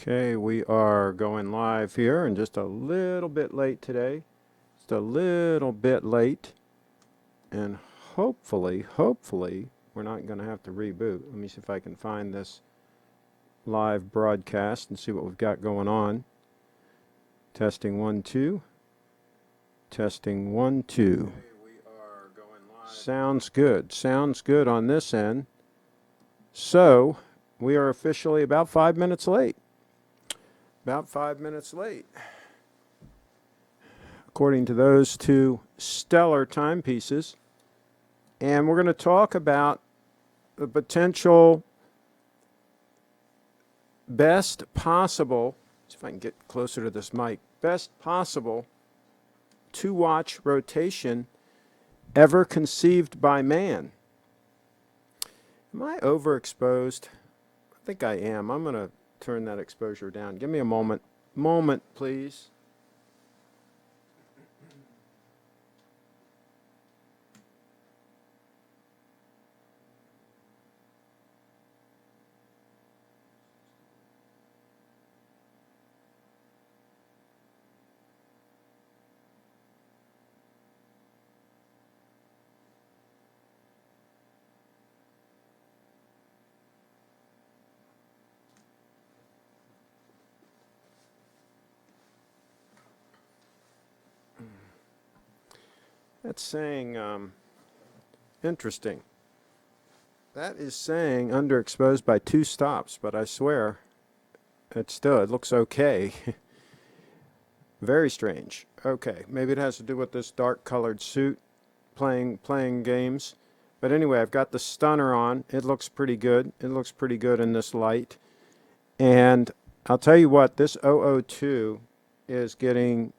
Okay, we are going live here and just a little bit late today. Just a little bit late. And hopefully, we're not going to have to reboot. Let me see if I can find this live broadcast and see what we've got going on. Testing 1 2. Testing 1 2. Okay, we are going live. Sounds good. Sounds good on this end. So, we are officially about 5 minutes late. About 5 minutes late, according to those two stellar timepieces. And we're going to talk about the potential best possible, see if I can get closer to this mic, best possible 2-watch rotation ever conceived by man. Am I overexposed? I think I am. I'm going to turn that exposure down. Give me a moment, please. That's saying, interesting. That is saying underexposed by 2 stops, but I swear it looks okay. Very strange. Okay, maybe it has to do with this dark colored suit playing games. But anyway, I've got the stunner on. It looks pretty good. It looks pretty good in this light. And I'll tell you what, this 002 is getting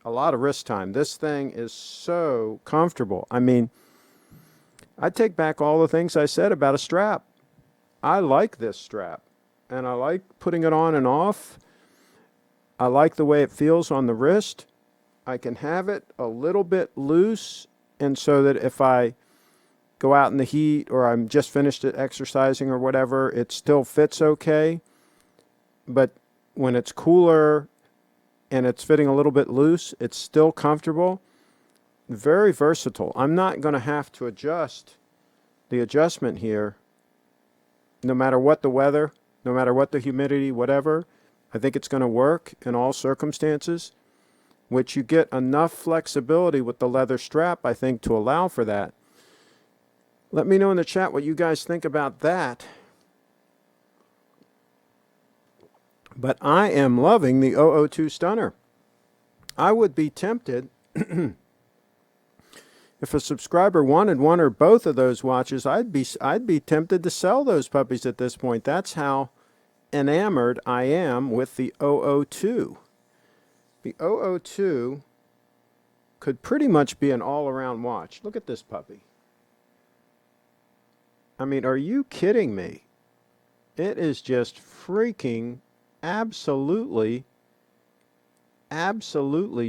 a lot of wrist time. This thing is so comfortable. I mean, I take back all the things I said about a strap. I like this strap, and I like putting it on and off. I like the way it feels on the wrist. I can have it a little bit loose, and so that if I go out in the heat or I'm just finished exercising or whatever, it still fits okay. But when it's cooler and it's fitting a little bit loose, it's still comfortable. Very versatile. I'm not going to have to adjust the adjustment here no matter what the weather, no matter what the humidity, whatever. I think it's going to work in all circumstances, which you get enough flexibility with the leather strap, I think, to allow for that. Let me know in the chat what you guys think about that. But I am loving the 002 stunner. I would be tempted, if a subscriber wanted one or both of those watches, I'd be tempted to sell those puppies at this point. That's how enamored I am with the 002. The 002 could pretty much be an all-around watch. Look at this puppy. I mean, are you kidding me? It is just freaking absolutely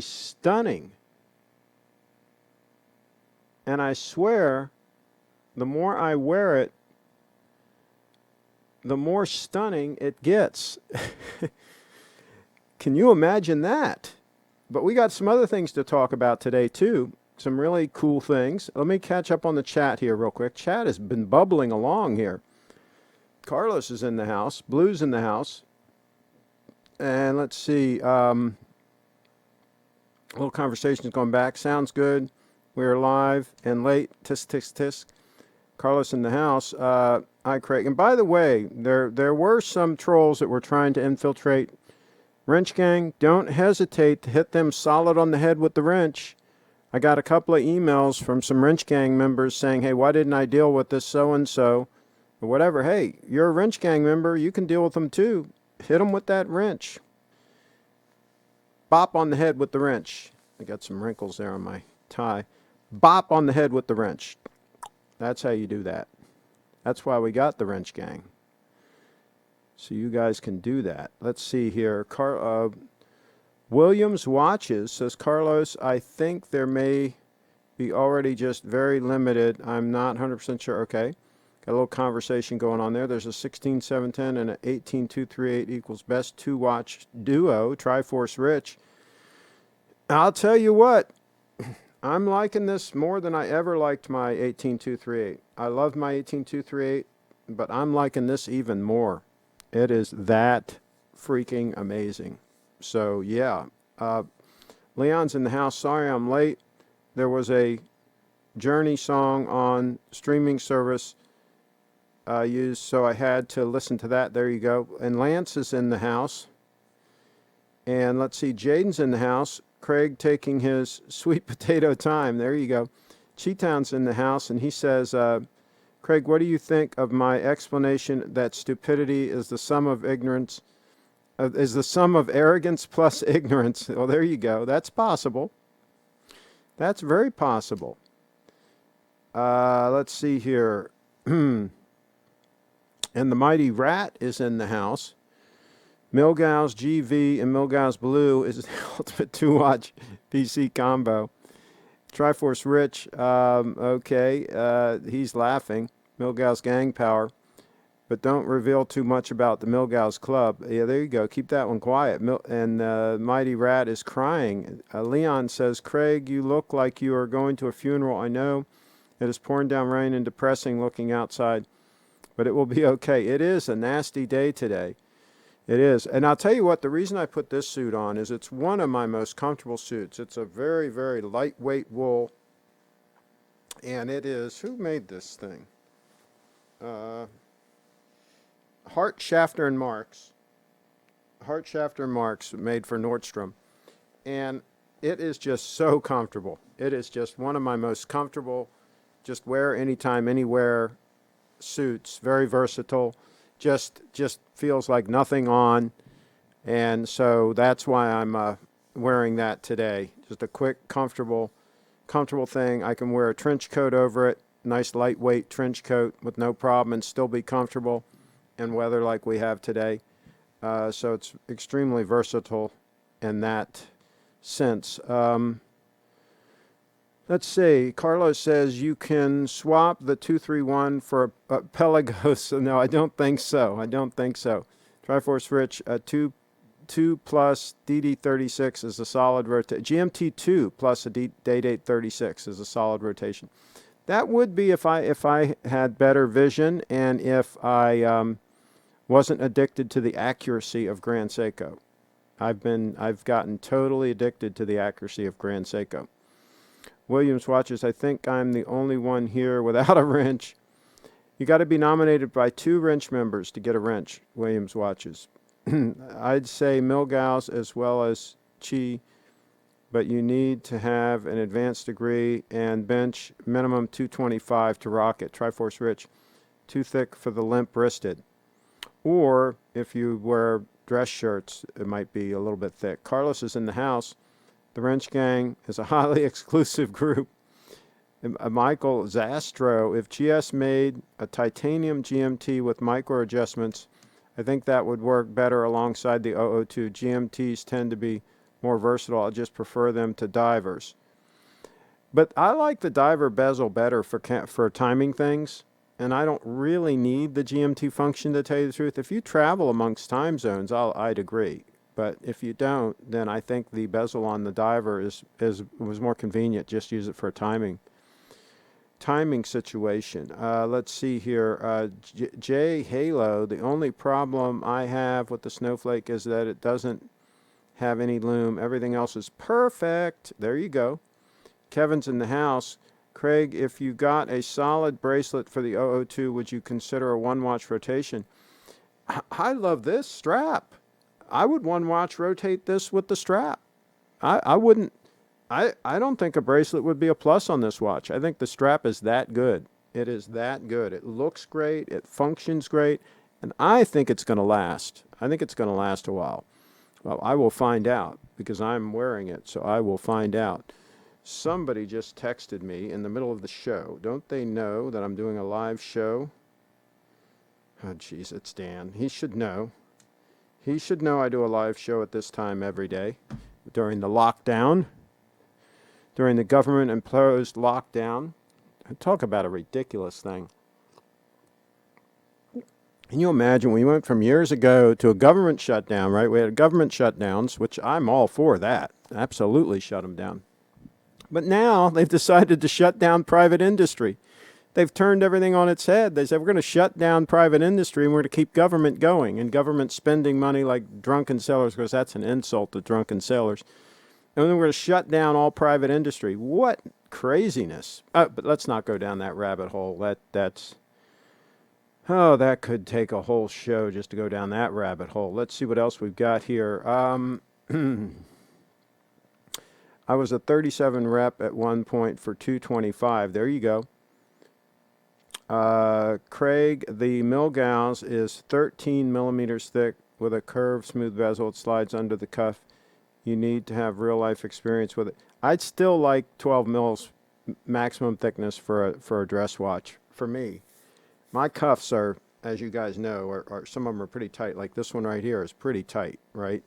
stunning. And I swear, the more I wear it, the more stunning it gets. Can you imagine that? But we got some other things to talk about today too. Some really cool things. Let me catch up on the chat here real quick. Chat has been bubbling along here. Carlos is in the house. Blue's in the house. And let's see, little conversations going back. Sounds good. We're live and late. Tisk, tisk, tisk. Carlos in the house. Hi, Craig. And by the way, there were some trolls that were trying to infiltrate Wrench Gang. Don't hesitate to hit them solid on the head with the wrench. I got a couple of emails from some Wrench Gang members saying, hey, why didn't I deal with this so-and-so? Or whatever. Hey, you're a Wrench Gang member. You can deal with them too. Hit them with that wrench. Bop on the head with the wrench. I got some wrinkles there on my tie. Bop on the head with the wrench. That's how you do that. That's why we got the Wrench Gang. So you guys can do that. Let's see here. Williams Watches, says Carlos, I think there may be already just very limited. I'm not 100% sure. Okay. Got a little conversation going on there. There's a 16710 and an 18238 equals best 2-watch duo, Triforce Rich. I'll tell you what, I'm liking this more than I ever liked my 18238. I loved my 18238, but I'm liking this even more. It is that freaking amazing. So yeah, Leon's in the house. Sorry I'm late. There was a Journey song on streaming service used, so I had to listen to that. There you go. And Lance is in the house. And let's see, Jaden's in the house. Craig taking his sweet potato time. There you go. Cheetown's in the house, and he says, Craig, what do you think of my explanation that stupidity is the sum of ignorance, is the sum of arrogance plus ignorance? Well, there you go. That's possible. That's very possible. Let's see here. And the Mighty Rat is in the house. Milgauss GV and Milgauss Blue is the ultimate 2-watch PC combo. Triforce Rich, okay, he's laughing. Milgauss Gang Power. But don't reveal too much about the Milgauss Club. Yeah, there you go. Keep that one quiet. And Mighty Rat is crying. Leon says, Craig, you look like you are going to a funeral. I know it is pouring down rain and depressing looking outside, but it will be okay. It is a nasty day today. It is. And I'll tell you what, the reason I put this suit on is it's one of my most comfortable suits. It's a very, very lightweight wool. And it is, who made this thing? Hart, Shafter, and Marks. Hart, Shafter, and Marks, made for Nordstrom. And it is just so comfortable. It is just one of my most comfortable, just wear anytime, anywhere suits. Very versatile. Just feels like nothing on. And so that's why I'm wearing that today. Just a quick, comfortable thing. I can wear a trench coat over it. Nice lightweight trench coat with no problem and still be comfortable in weather like we have today. So it's extremely versatile in that sense. Let's see. Carlos says you can swap the 231 for a Pelagos. No, I don't think so. I don't think so. Triforce Rich, 2 plus DD36 is a solid rotation. GMT2 plus a Day-Date 36 is a solid rotation. That would be if I had better vision and if I wasn't addicted to the accuracy of Grand Seiko. I've gotten totally addicted to the accuracy of Grand Seiko. Williams watches, I think I'm the only one here without a wrench. You got to be nominated by 2 wrench members to get a wrench, Williams watches. I'd say Milgauss as well as Chi, but you need to have an advanced degree and bench minimum 225 to rock it. Triforce Rich, too thick for the limp-wristed. Or if you wear dress shirts, it might be a little bit thick. Carlos is in the house. The Wrench Gang is a highly exclusive group. Michael Zastro, if GS made a titanium GMT with micro adjustments, I think that would work better alongside the 002. GMTs tend to be more versatile. I just prefer them to divers. But I like the diver bezel better for timing things, and I don't really need the GMT function, to tell you the truth. If you travel amongst time zones, I'd agree. But if you don't, then I think the bezel on the diver was more convenient. Just use it for a timing situation. Let's see here. J Halo, the only problem I have with the Snowflake is that it doesn't have any loom. Everything else is perfect. There you go. Kevin's in the house. Craig, if you got a solid bracelet for the 002, would you consider a 1-watch rotation? I love this strap. I would 1-watch rotate this with the strap. I wouldn't. I don't think a bracelet would be a plus on this watch. I think the strap is that good. It is that good. It looks great. It functions great. And I think it's going to last. I think it's going to last a while. Well, I will find out because I'm wearing it, so I will find out. Somebody just texted me in the middle of the show. Don't they know that I'm doing a live show? Oh, jeez, it's Dan. He should know. He should know I do a live show at this time every day during the lockdown, during the government-imposed lockdown. Talk about a ridiculous thing. Can you imagine we went from years ago to a government shutdown, right? We had government shutdowns, which I'm all for that. Absolutely shut them down. But now they've decided to shut down private industry. They've turned everything on its head. They said, we're going to shut down private industry and we're going to keep government going. And government spending money like drunken sailors, because that's an insult to drunken sailors. And then we're going to shut down all private industry. What craziness. But let's not go down that rabbit hole. That could take a whole show just to go down that rabbit hole. Let's see what else we've got here. I was a 37 rep at one point for 225. There you go. Craig, the Milgauss is 13 millimeters thick with a curved, smooth bezel. It slides under the cuff. You need to have real life experience with it. I'd still like 12 mils maximum thickness for a dress watch for me. My cuffs are, as you guys know, are some of them are pretty tight. Like this one right here is pretty tight, right?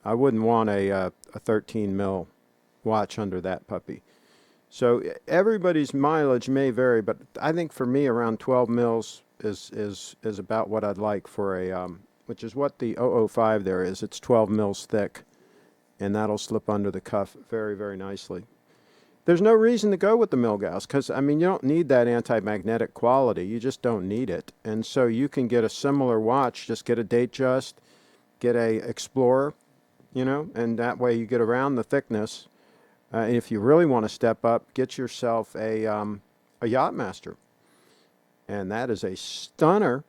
I wouldn't want a 13 mil watch under that puppy. So everybody's mileage may vary, but I think for me around 12 mils is about what I'd like for a, which is what the 005 there is. It's 12 mils thick, and that'll slip under the cuff very, very nicely. There's no reason to go with the Milgauss because, I mean, you don't need that anti-magnetic quality. You just don't need it. And so you can get a similar watch, just get a Datejust, get a Explorer, and that way you get around the thickness. If you really want to step up, get yourself a Yachtmaster. And that is a stunner,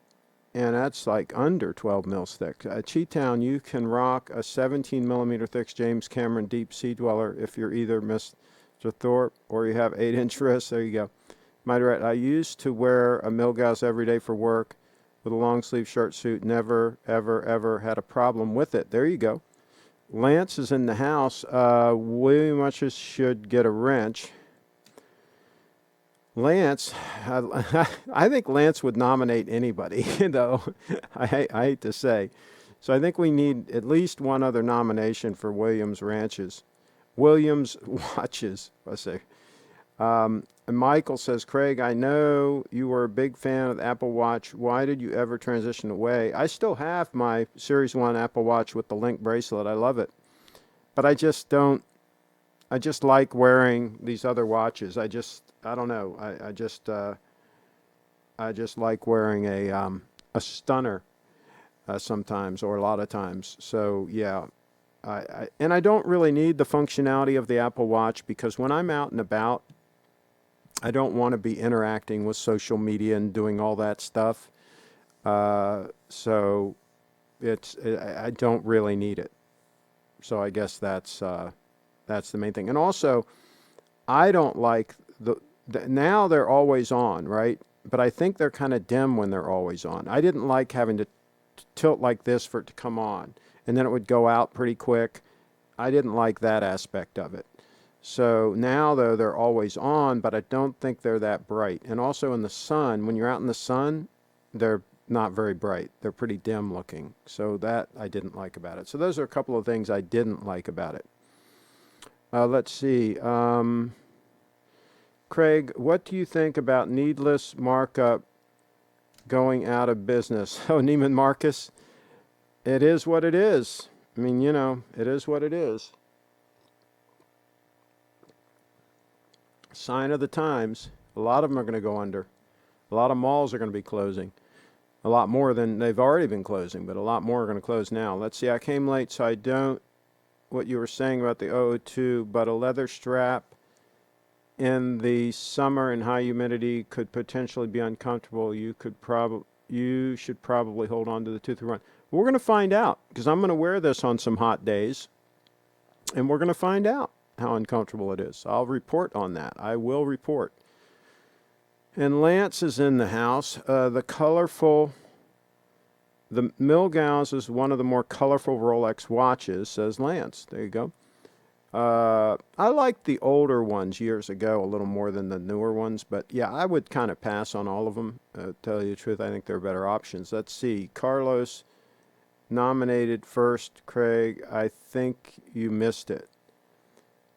and that's like under 12 mils thick. Cheetown, you can rock a 17 millimeter thick James Cameron Deep Sea Dweller if you're either Mr. Thorpe or you have 8-inch wrists. There you go. Mighty right. I used to wear a Milgauss every day for work with a long sleeve shirt suit. Never, ever, ever had a problem with it. There you go. Lance is in the house. William Watches should get a wrench. Lance, I think Lance would nominate anybody, though. I hate to say. So I think we need at least one other nomination for Williams Watches, I say. And Michael says, Craig, I know you were a big fan of the Apple Watch. Why did you ever transition away? I still have my Series 1 Apple Watch with the link bracelet. I love it. But I just like wearing these other watches. I don't know. I just like wearing a stunner sometimes, or a lot of times. So yeah, and I don't really need the functionality of the Apple Watch because when I'm out and about, I don't want to be interacting with social media and doing all that stuff. So I don't really need it. So I guess that's the main thing. And also, I don't like now they're always on, right? But I think they're kind of dim when they're always on. I didn't like having to tilt like this for it to come on, and then it would go out pretty quick. I didn't like that aspect of it. So now, though, they're always on, but I don't think they're that bright. And also in the sun, when you're out in the sun, they're not very bright. They're pretty dim looking. So that I didn't like about it. So those are a couple of things I didn't like about it. Let's see. Craig, what do you think about needless markup going out of business? Oh, Neiman Marcus, it is what it is. I mean, it is what it is. Sign of the times. A lot of them are going to go under. A lot of malls are going to be closing. A lot more than they've already been closing, but a lot more are going to close now. Let's see. I came late, so I don't what you were saying about the 002, but a leather strap in the summer and high humidity could potentially be uncomfortable. You should probably hold on to the 231. We're going to find out because I'm going to wear this on some hot days, and we're going to find out how uncomfortable it is. I'll report on that. I will report. And Lance is in the house. The Milgauss is one of the more colorful Rolex watches, says Lance. There you go. I liked the older ones years ago a little more than the newer ones, but yeah, I would kind of pass on all of them. Tell you the truth, I think there are better options. Let's see. Carlos nominated first. Craig, I think you missed it.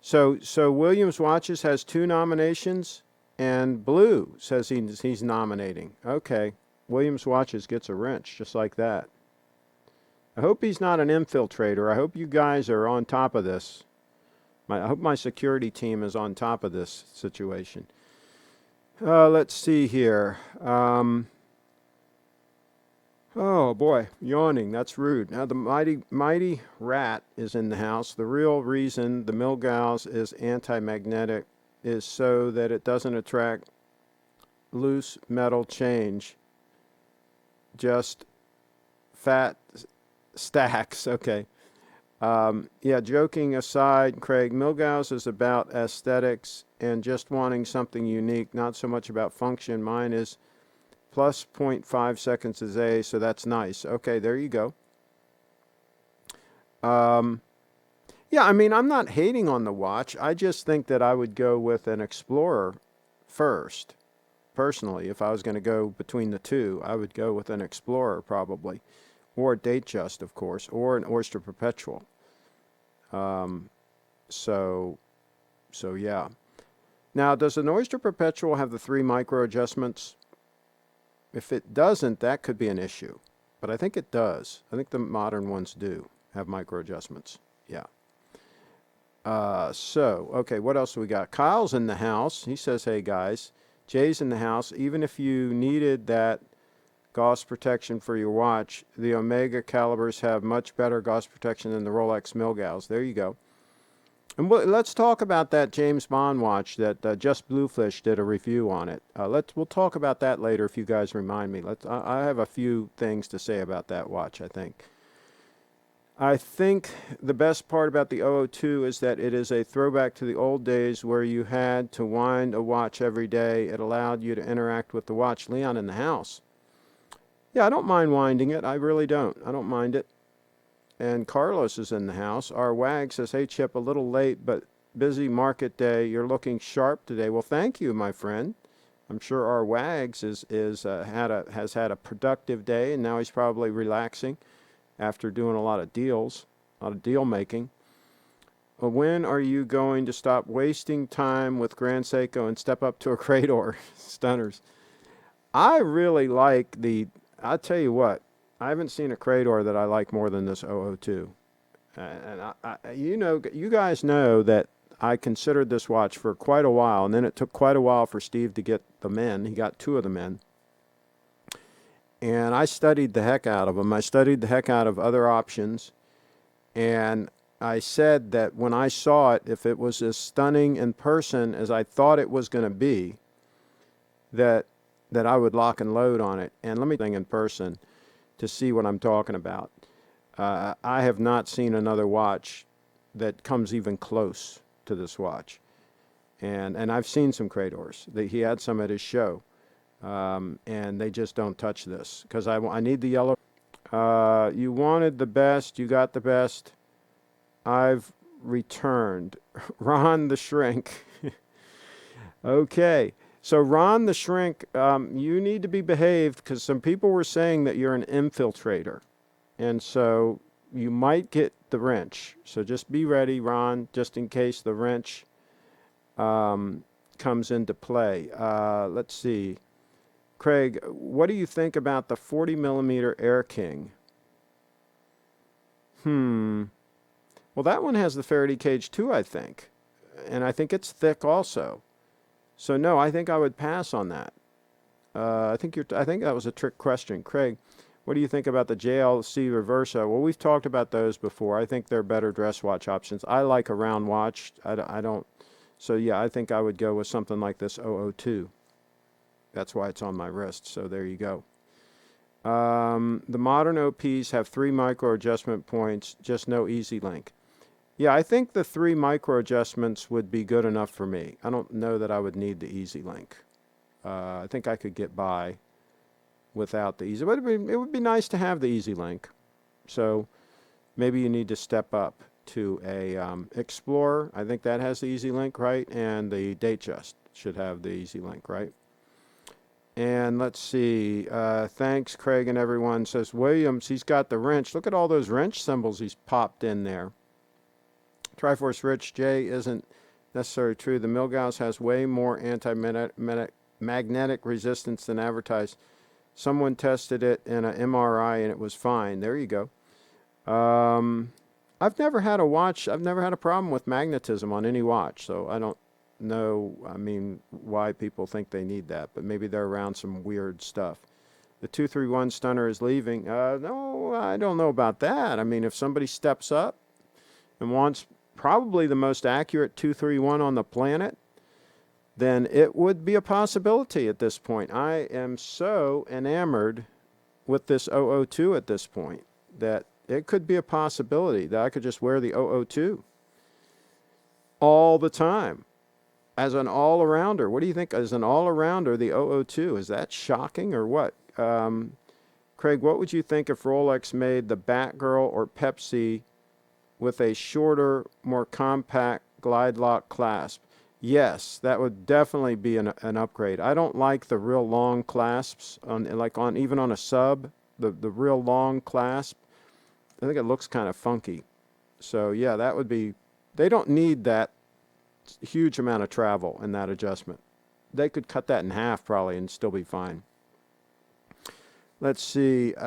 So Williams Watches has 2 nominations, and Blue says he's nominating. Okay. Williams Watches gets a wrench just like that. I hope he's not an infiltrator. I hope you guys are on top of this. I hope my security team is on top of this situation. Let's see here. Oh boy, yawning, that's rude. Now the mighty rat is in the house. The real reason the Milgauss is anti-magnetic is so that it doesn't attract loose metal change. Just fat stacks. Okay. Yeah, joking aside, Craig, Milgauss is about aesthetics and just wanting something unique, not so much about function. Mine is plus 0.5 seconds is A, so that's nice. Okay, there you go. Yeah, I mean, I'm not hating on the watch. I just think that I would go with an Explorer first. Personally, if I was going to go between the two, I would go with an Explorer probably. Or a Datejust, of course, or an Oyster Perpetual. So yeah. Now, does an Oyster Perpetual have the 3 micro adjustments? If it doesn't, that could be an issue. But I think it does. I think the modern ones do have micro adjustments. Yeah. Okay, what else do we got? Kyle's in the house. He says, hey guys, Jay's in the house. Even if you needed that Gauss protection for your watch, the Omega calibers have much better Gauss protection than the Rolex Milgauss. There you go. And let's talk about that James Bond watch that Just Bluefish did a review on it. We'll talk about that later if you guys remind me. I have a few things to say about that watch, I think. I think the best part about the 002 is that it is a throwback to the old days where you had to wind a watch every day. It allowed you to interact with the watch. Leon in the house. Yeah, I don't mind winding it. I really don't. I don't mind it. And Carlos is in the house. Our WAG says, hey, Chip, a little late, but busy market day. You're looking sharp today. Well, thank you, my friend. I'm sure our WAGs has had a productive day, and now he's probably relaxing after doing a lot of deals, a lot of deal making. When are you going to stop wasting time with Grand Seiko and step up to a Crador? Stunners. I really like I'll tell you what, I haven't seen a Crador that I like more than this 002. And you guys know that I considered this watch for quite a while, and then it took quite a while for Steve to get them in. He got 2 of them in. And I studied the heck out of them. I studied the heck out of other options. And I said that when I saw it, if it was as stunning in person as I thought it was going to be, that I would lock and load on it. And let me think in person to see what I'm talking about. I have not seen another watch that comes even close to this watch. And I've seen some Cradors. He had some at his show. And they just don't touch this. Because I need the yellow. You wanted the best. You got the best. I've returned. Ron the Shrink. Okay. So Ron the Shrink, you need to be behaved because some people were saying that you're an infiltrator. And so you might get the wrench. So just be ready, Ron, just in case the wrench comes into play. Let's see. Craig, what do you think about the 40 millimeter Air King? Well, that one has the Faraday cage too, I think. And I think it's thick also. So no, I think I would pass on that. I think that was a trick question. Craig, what do you think about the JLC Reverso? Well, we've talked about those before. I think they're better dress watch options. I like a round watch. I don't. So yeah, I think I would go with something like this 002. That's why it's on my wrist. So there you go. The modern OPs have 3 micro adjustment points, just no easy link. Yeah, I think the 3 micro adjustments would be good enough for me. I don't know that I would need the Easy Link. I think I could get by without the Easy. But it would be nice to have the Easy Link. So maybe you need to step up to a Explorer. I think that has the Easy Link, right? And the Datejust should have the Easy Link, right? And let's see. Thanks, Craig and everyone. Says Williams, he's got the wrench. Look at all those wrench symbols he's popped in there. Triforce Rich J isn't necessarily true. The Milgauss has way more anti-magnetic resistance than advertised. Someone tested it in an MRI and it was fine. There you go. I've never had a problem with magnetism on any watch, so I don't know, I mean, why people think they need that, but maybe they're around some weird stuff. The 231 stunner is leaving. No, I don't know about that. I mean, if somebody steps up and wants probably the most accurate 231 on the planet, then it would be a possibility at this point. I am so enamored with this 002 at this point that it could be a possibility that I could just wear the 002 all the time as an all-arounder. What do you think as an all-arounder, the 002? Is that shocking or what? Craig, what would you think if Rolex made the Batgirl or Pepsi with a shorter, more compact glide lock clasp? Yes, that would definitely be an upgrade. I don't like the real long clasps even on a sub, the real long clasp. I think it looks kind of funky. So yeah, that would be, they don't need that huge amount of travel in that adjustment. They could cut that in half probably and still be fine. Let's see, okay.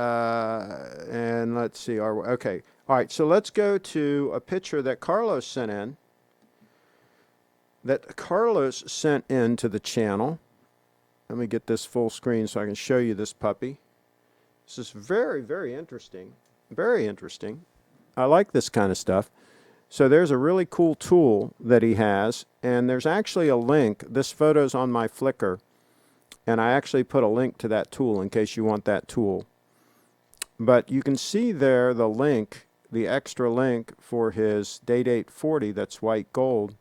All right, so let's go to a picture that Carlos sent in. To the channel. Let me get this full screen so I can show you this puppy. This is very, very interesting. Very interesting. I like this kind of stuff. So there's a really cool tool that he has, and there's actually a link. This photo's on my Flickr, and I actually put a link to that tool in case you want that tool. But you can see there the link, the extra link for his Date 840 that's white gold,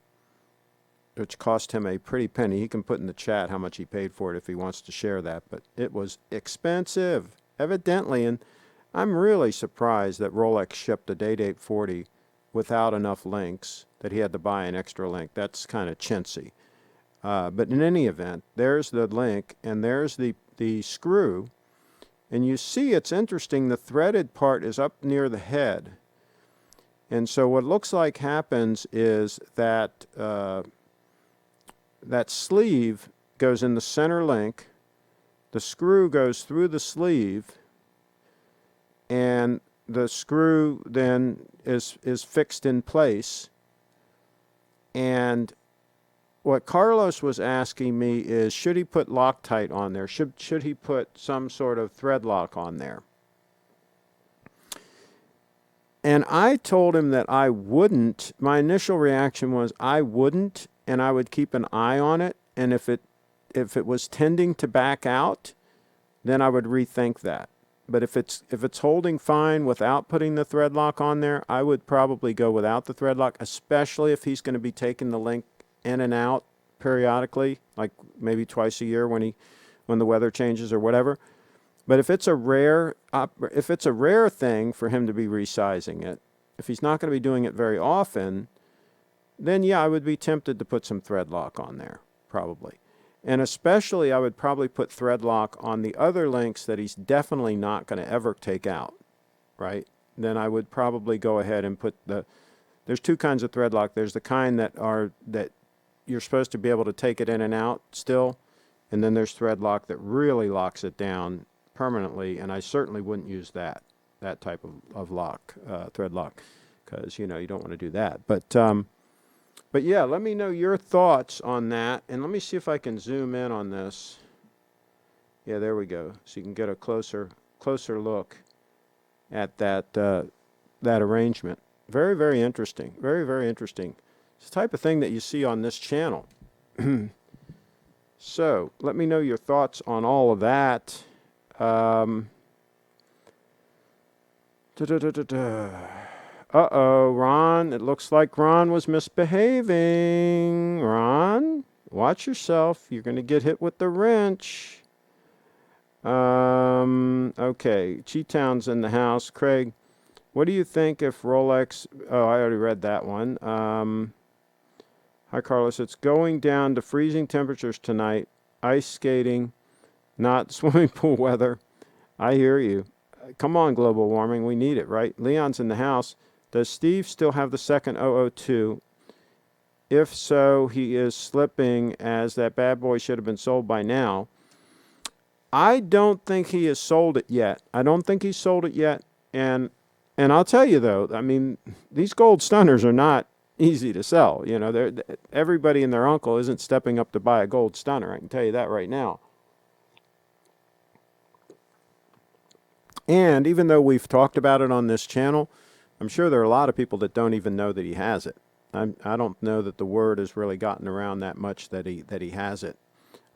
which cost him a pretty penny. He can put in the chat how much he paid for it if he wants to share that, but it was expensive, evidently, and I'm really surprised that Rolex shipped a Date 840 without enough links, that he had to buy an extra link. That's kind of chintzy. But in any event, there's the link, and there's the screw, and you see it's interesting, the threaded part is up near the head. And so what looks like happens is that that sleeve goes in the center link, the screw goes through the sleeve, and the screw then is fixed in place. And what Carlos was asking me is, should he put Loctite on there? Should he put some sort of thread lock on there? And I told him that I wouldn't. My initial reaction was I wouldn't, and I would keep an eye on it. And if it was tending to back out, then I would rethink that. But if it's holding fine without putting the thread lock on there, I would probably go without the thread lock, especially if he's going to be taking the link in and out periodically, like maybe twice a year when the weather changes or whatever. But if it's a rare thing for him to be resizing it, if he's not going to be doing it very often, then yeah, I would be tempted to put some thread lock on there, probably. And especially I would probably put thread lock on the other links that he's definitely not going to ever take out, right? Then I would probably go ahead and put there's two kinds of thread lock. There's the kind that you're supposed to be able to take it in and out still, and then there's thread lock that really locks it down permanently, and I certainly wouldn't use that type of lock, thread lock, because you don't want to do that. But yeah, let me know your thoughts on that, and let me see if I can zoom in on this. Yeah, there we go. So you can get a closer look at that arrangement. Very, very interesting. Very, very interesting. It's the type of thing that you see on this channel. So let me know your thoughts on all of that. Uh-oh, Ron. It looks like Ron was misbehaving. Ron, watch yourself. You're going to get hit with the wrench. Okay, Cheetown's in the house. Craig, what do you think if Rolex... Oh, I already read that one. Hi, Carlos. It's going down to freezing temperatures tonight. Ice skating, not swimming pool weather. I hear you. Come on, global warming. We need it, right? Leon's in the house. Does Steve still have the second 002? If so, he is slipping, as that bad boy should have been sold by now. I don't think he has sold it yet. I don't think he's sold it yet. And I'll tell you though, I mean, these gold stunners are not easy to sell. You know, everybody and their uncle isn't stepping up to buy a gold stunner. I can tell you that right now. And even though we've talked about it on this channel, I'm sure there are a lot of people that don't even know that he has it. I don't know that the word has really gotten around that much that he has it.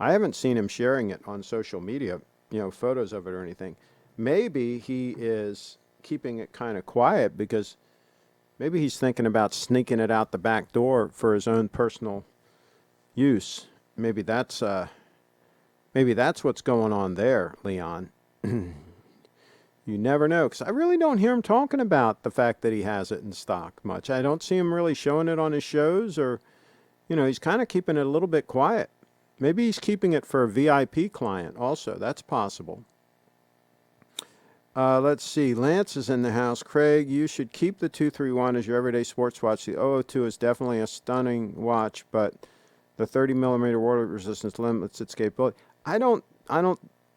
I haven't seen him sharing it on social media, you know, photos of it or anything. Maybe he is keeping it kind of quiet because maybe he's thinking about sneaking it out the back door for his own personal use. Maybe that's what's going on there, Leon. You never know, because I really don't hear him talking about the fact that he has it in stock much. I don't see him really showing it on his shows, or, you know, he's kind of keeping it a little bit quiet. Maybe he's keeping it for a VIP client also. That's possible. Let's see. Lance is in the house. Craig, you should keep the 231 as your everyday sports watch. The 002 is definitely a stunning watch, but the 30 millimeter water resistance limits its capability. I don't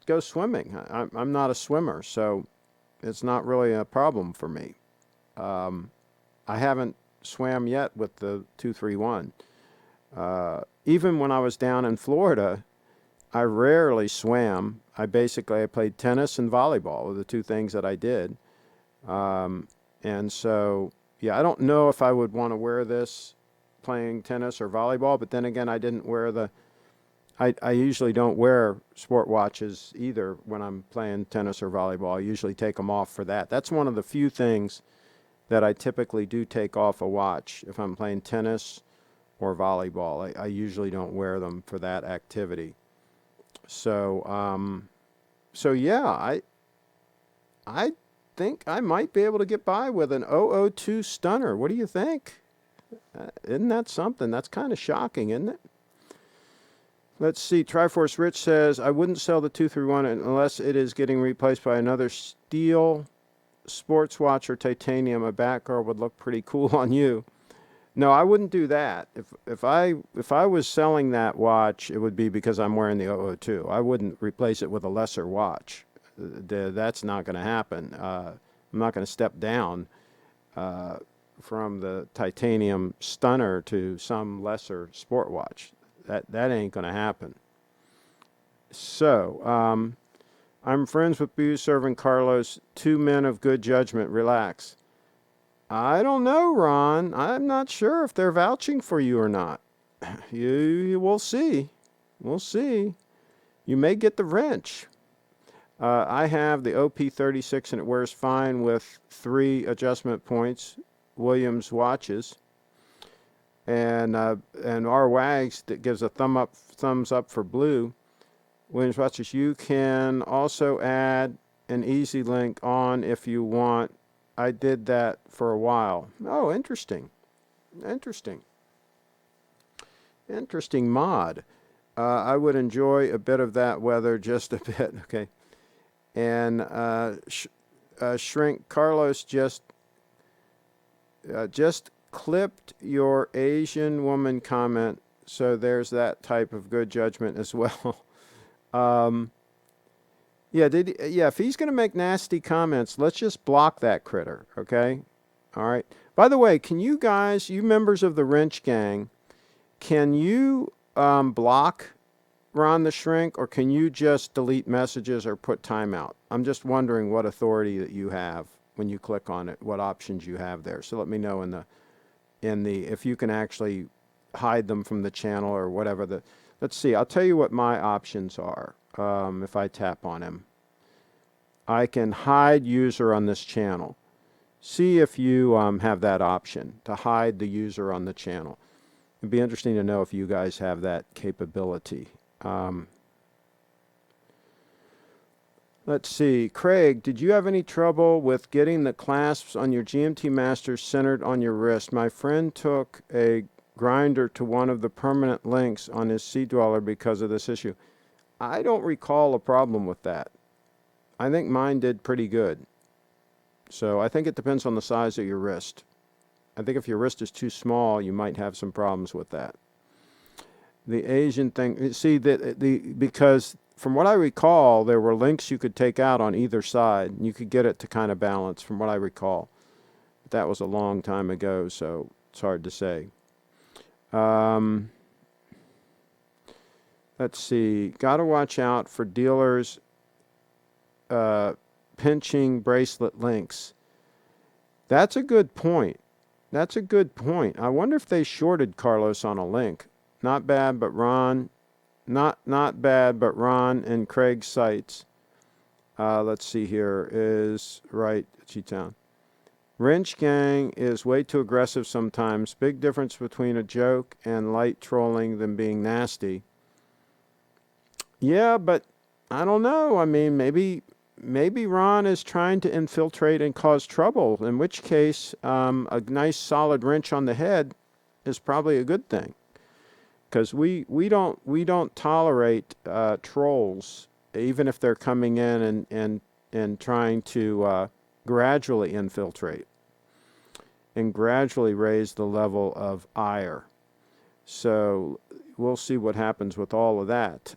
go swimming. I'm not a swimmer, so it's not really a problem for me. I haven't swam yet with the 231. Even when I was down in Florida, I rarely swam. I played tennis and volleyball were the two things that I did. And so, yeah, I don't know if I would want to wear this playing tennis or volleyball, but then again, I didn't wear I usually don't wear sport watches either when I'm playing tennis or volleyball. I usually take them off for that. That's one of the few things that I typically do take off a watch. If I'm playing tennis or volleyball, I usually don't wear them for that activity. So, yeah, I think I might be able to get by with an 002 stunner. What do you think? Isn't that something? That's kind of shocking, isn't it? Let's see. Triforce Rich says, I wouldn't sell the 231 unless it is getting replaced by another steel sports watch or titanium. A Batgirl would look pretty cool on you. No, I wouldn't do that. If I was selling that watch, it would be because I'm wearing the 002. I wouldn't replace it with a lesser watch. That's not going to happen. I'm not going to step down from the titanium stunner to some lesser sport watch. That ain't going to happen. So, I'm friends with Boo serving Carlos. 2 men of good judgment. Relax. I don't know, Ron. I'm not sure if they're vouching for you or not. We'll see. We'll see. You may get the wrench. I have the OP36 and it wears fine with 3 adjustment points. Williams watches. And our Wags that gives a thumbs up for blue. Williams watches. You can also add an easy link on if you want. I did that for a while. Oh, interesting. Interesting mod. I would enjoy a bit of that weather, just a bit. Okay. And Shrink Carlos just clipped your Asian woman comment, so there's that type of good judgment as well. If he's going to make nasty comments, let's just block that critter, okay? All right. By the way, can you guys, you members of the Wrench Gang, can you block Ron the Shrink, or can you just delete messages or put timeout? I'm just wondering what authority that you have when you click on it, what options you have there. So let me know in the if you can actually hide them from the channel or whatever. Let's see. I'll tell you what my options are. If I tap on him, I can hide user on this channel. See if you have that option to hide the user on the channel. It'd be interesting to know if you guys have that capability. Let's see. Craig, did you have any trouble with getting the clasps on your GMT Masters centered on your wrist? My friend took a grinder to one of the permanent links on his Sea Dweller because of this issue. I don't recall a problem with that. I think mine did pretty good. So I think it depends on the size of your wrist. I think if your wrist is too small, you might have some problems with that. The Asian thing, see, because from what I recall, there were links you could take out on either side, and you could get it to kind of balance, from what I recall. But that was a long time ago, so it's hard to say. Let's see. Got to watch out for dealers pinching bracelet links. That's a good point. That's a good point. I wonder if they shorted Carlos on a link. Not bad, but Ron... Not bad, but Ron and Craig's sites. Let's see here. Is right, G-Town. Wrench Gang is way too aggressive sometimes. Big difference between a joke and light trolling than being nasty. Yeah, but I don't know. I mean, maybe Ron is trying to infiltrate and cause trouble, in which case a nice solid wrench on the head is probably a good thing. Because we don't tolerate trolls, even if they're coming in and trying to gradually infiltrate and gradually raise the level of ire. So we'll see what happens with all of that.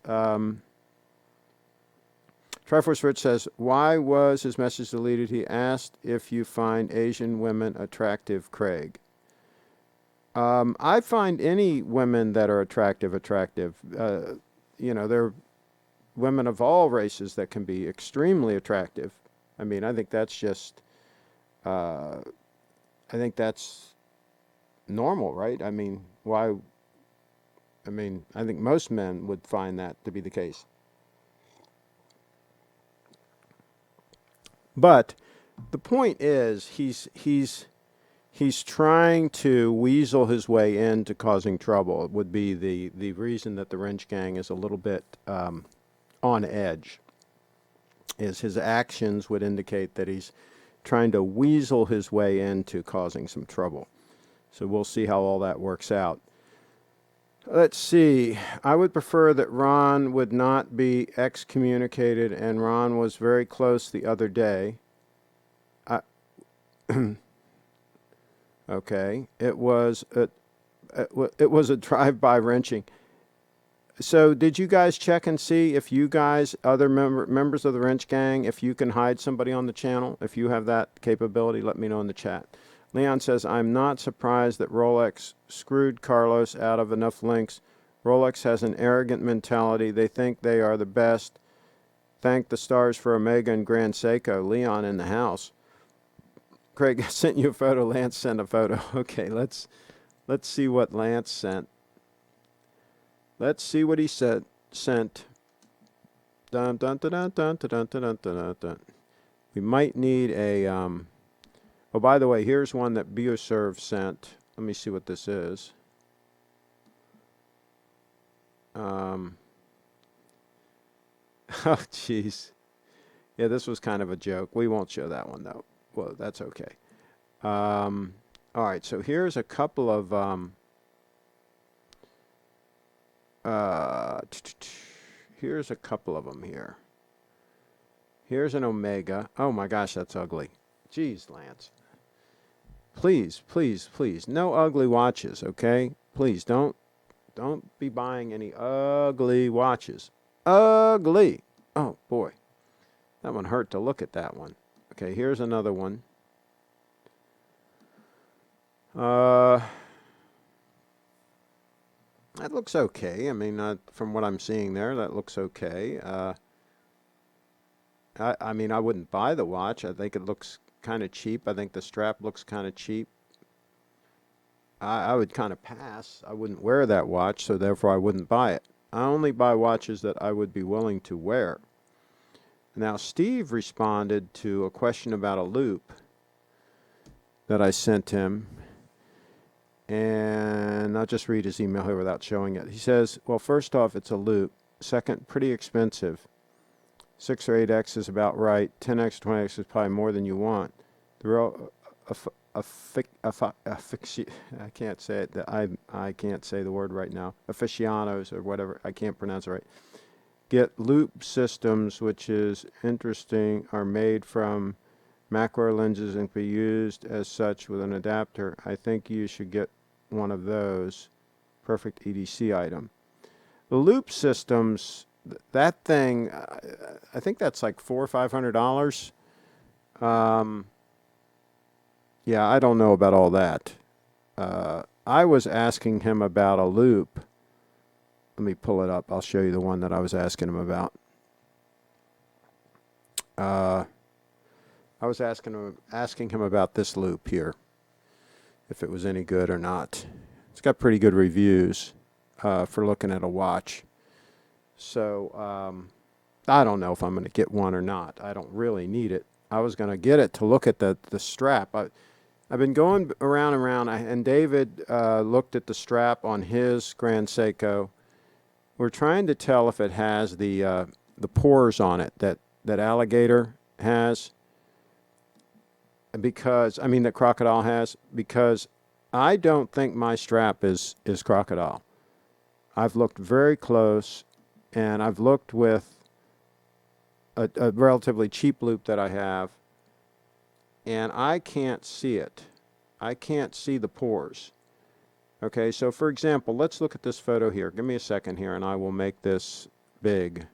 Triforce Rich says, why was his message deleted? He asked if you find Asian women attractive, Craig. I find any women that are attractive. You know, there are women of all races that can be extremely attractive. I mean, I think that's just, I think that's normal, right? I mean, why? I mean, I think most men would find that to be the case. But the point is, he's trying to weasel his way into causing trouble. It would be the reason that the Wrench Gang is a little bit on edge, is his actions would indicate that he's trying to weasel his way into causing some trouble. So we'll see how all that works out. Let's see. I would prefer that Ron would not be excommunicated, and Ron was very close the other day. Okay, it was a drive-by wrenching. So did you guys check and see if you guys, other members of the Wrench Gang, if you can hide somebody on the channel? If you have that capability, let me know in the chat. Leon says, I'm not surprised that Rolex screwed Carlos out of enough links. Rolex has an arrogant mentality. They think they are the best. Thank the stars for Omega and Grand Seiko. Leon in the house. Craig, I sent you a photo. Lance sent a photo. Okay, let's see what Lance sent. Let's see what he sent. Dun, dun, dun, dun, dun, dun, dun, dun, dun. We might need a... Oh, by the way, here's one that Bioserve sent. Let me see what this is. Oh, jeez. Yeah, this was kind of a joke. We won't show that one, though. Well, that's okay. All right, so here's a couple of... here's a couple of them here. Here's an Omega. Oh, my gosh, that's ugly. Jeez, Lance. Please, please, please. No ugly watches, okay? Please, don't be buying any ugly watches. Ugly. Oh, boy. That one hurt to look at that one. Okay, here's another one. That looks okay. I mean, from what I'm seeing there, that looks okay. I mean, I wouldn't buy the watch. I think it looks kind of cheap. I think the strap looks kind of cheap. I would kind of pass. I wouldn't wear that watch, so therefore I wouldn't buy it. I only buy watches that I would be willing to wear. Now, Steve responded to a question about a loop that I sent him. And I'll just read his email here without showing it. He says, well, first off, it's a loop. Second, pretty expensive. 6 or 8x is about right. 10x, 20x is probably more than you want. The real I can't say it. I can't say the word right now. Aficionados or whatever. I can't pronounce it right. Get loop systems, which is interesting, are made from macro lenses and can be used as such with an adapter. I think you should get one of those. Perfect EDC item. The loop systems that thing, I think that's like $400 or $500. Um, yeah, I don't know about all that. I was asking him about a loop. Let me pull it up. I'll show you the one that I was asking him about. I was asking him about this loop here, if it was any good or not. It's got pretty good reviews for looking at a watch. So I don't know if I'm going to get one or not. I don't really need it. I was going to get it to look at the strap. I've been going around and around, and David looked at the strap on his Grand Seiko. We're trying to tell if it has the pores on it that alligator has, because that crocodile has, because I don't think my strap is crocodile. I've looked very close, and I've looked with a relatively cheap loop that I have, and I can't see it. I can't see the pores. Okay, so for example, let's look at this photo here. Give me a second here, and I will make this big.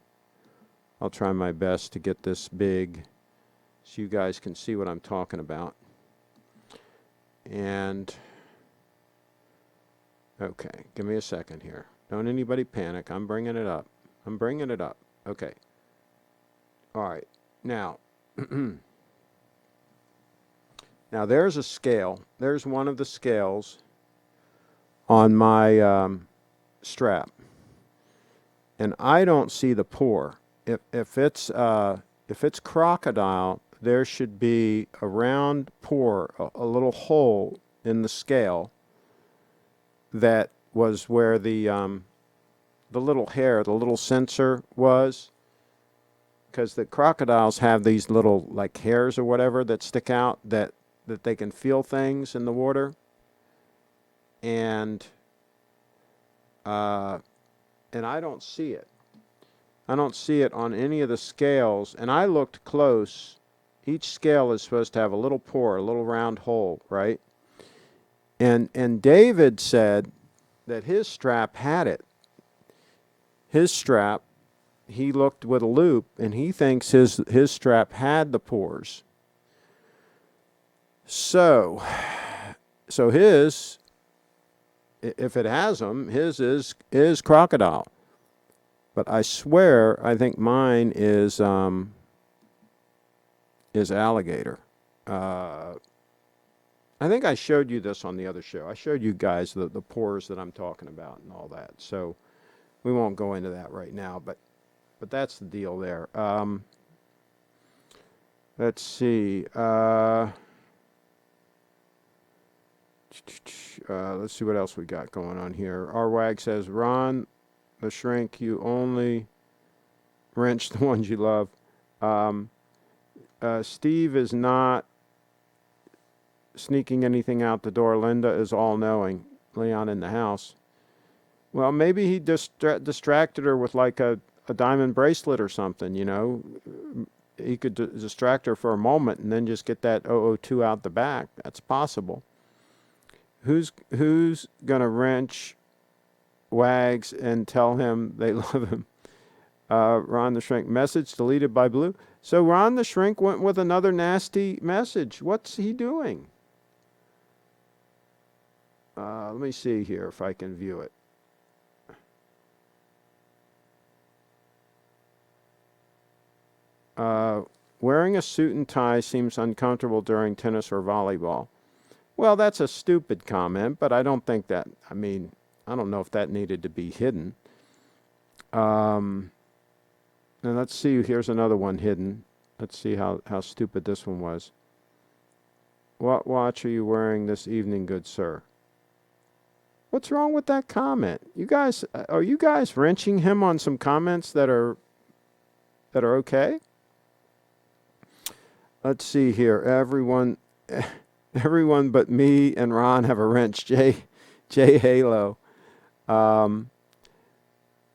I'll try my best to get this big so you guys can see what I'm talking about. And, okay, give me a second here. Don't anybody panic. I'm bringing it up. I'm bringing it up. Okay. All right. Now, now there's a scale. There's one of the scales on my strap, and I don't see the pore. If it's crocodile, there should be a round pore, a little hole in the scale that was where the little hair, the little sensor was, because the crocodiles have these little like hairs or whatever that stick out that they can feel things in the water, and I don't see it. I don't see it on any of the scales, and I looked close. Each scale is supposed to have a little pore, a little round hole, right? And David said that his strap had it. His strap, he looked with a loop, and he thinks his strap had the pores. So his, if it has them, his is crocodile. But I swear, I think mine is alligator. I think I showed you this on the other show. I showed you guys the pores that I'm talking about and all that. So we won't go into that right now, but that's the deal there. Let's see. Let's see what else we got going on here. RWAG says, Ron the Shrink, you only wrench the ones you love. Steve is not sneaking anything out the door. Linda is all-knowing. Leon in the house. Well, maybe he distracted her with like a diamond bracelet or something, you know. He could distract her for a moment and then just get that 002 out the back. That's possible. Who's going to wrench Wags and tell him they love him? Ron the Shrink, message deleted by Blue. So Ron the Shrink went with another nasty message. What's he doing? Let me see here if I can view it. Wearing a suit and tie seems uncomfortable during tennis or volleyball. Well, that's a stupid comment, but I don't think that, I don't know if that needed to be hidden. And let's see, here's another one hidden. Let's see how stupid this one was. What watch are you wearing this evening, good sir? What's wrong with that comment? Are you guys wrenching him on some comments that are okay? Let's see here. Everyone but me and Ron have a wrench. J Halo.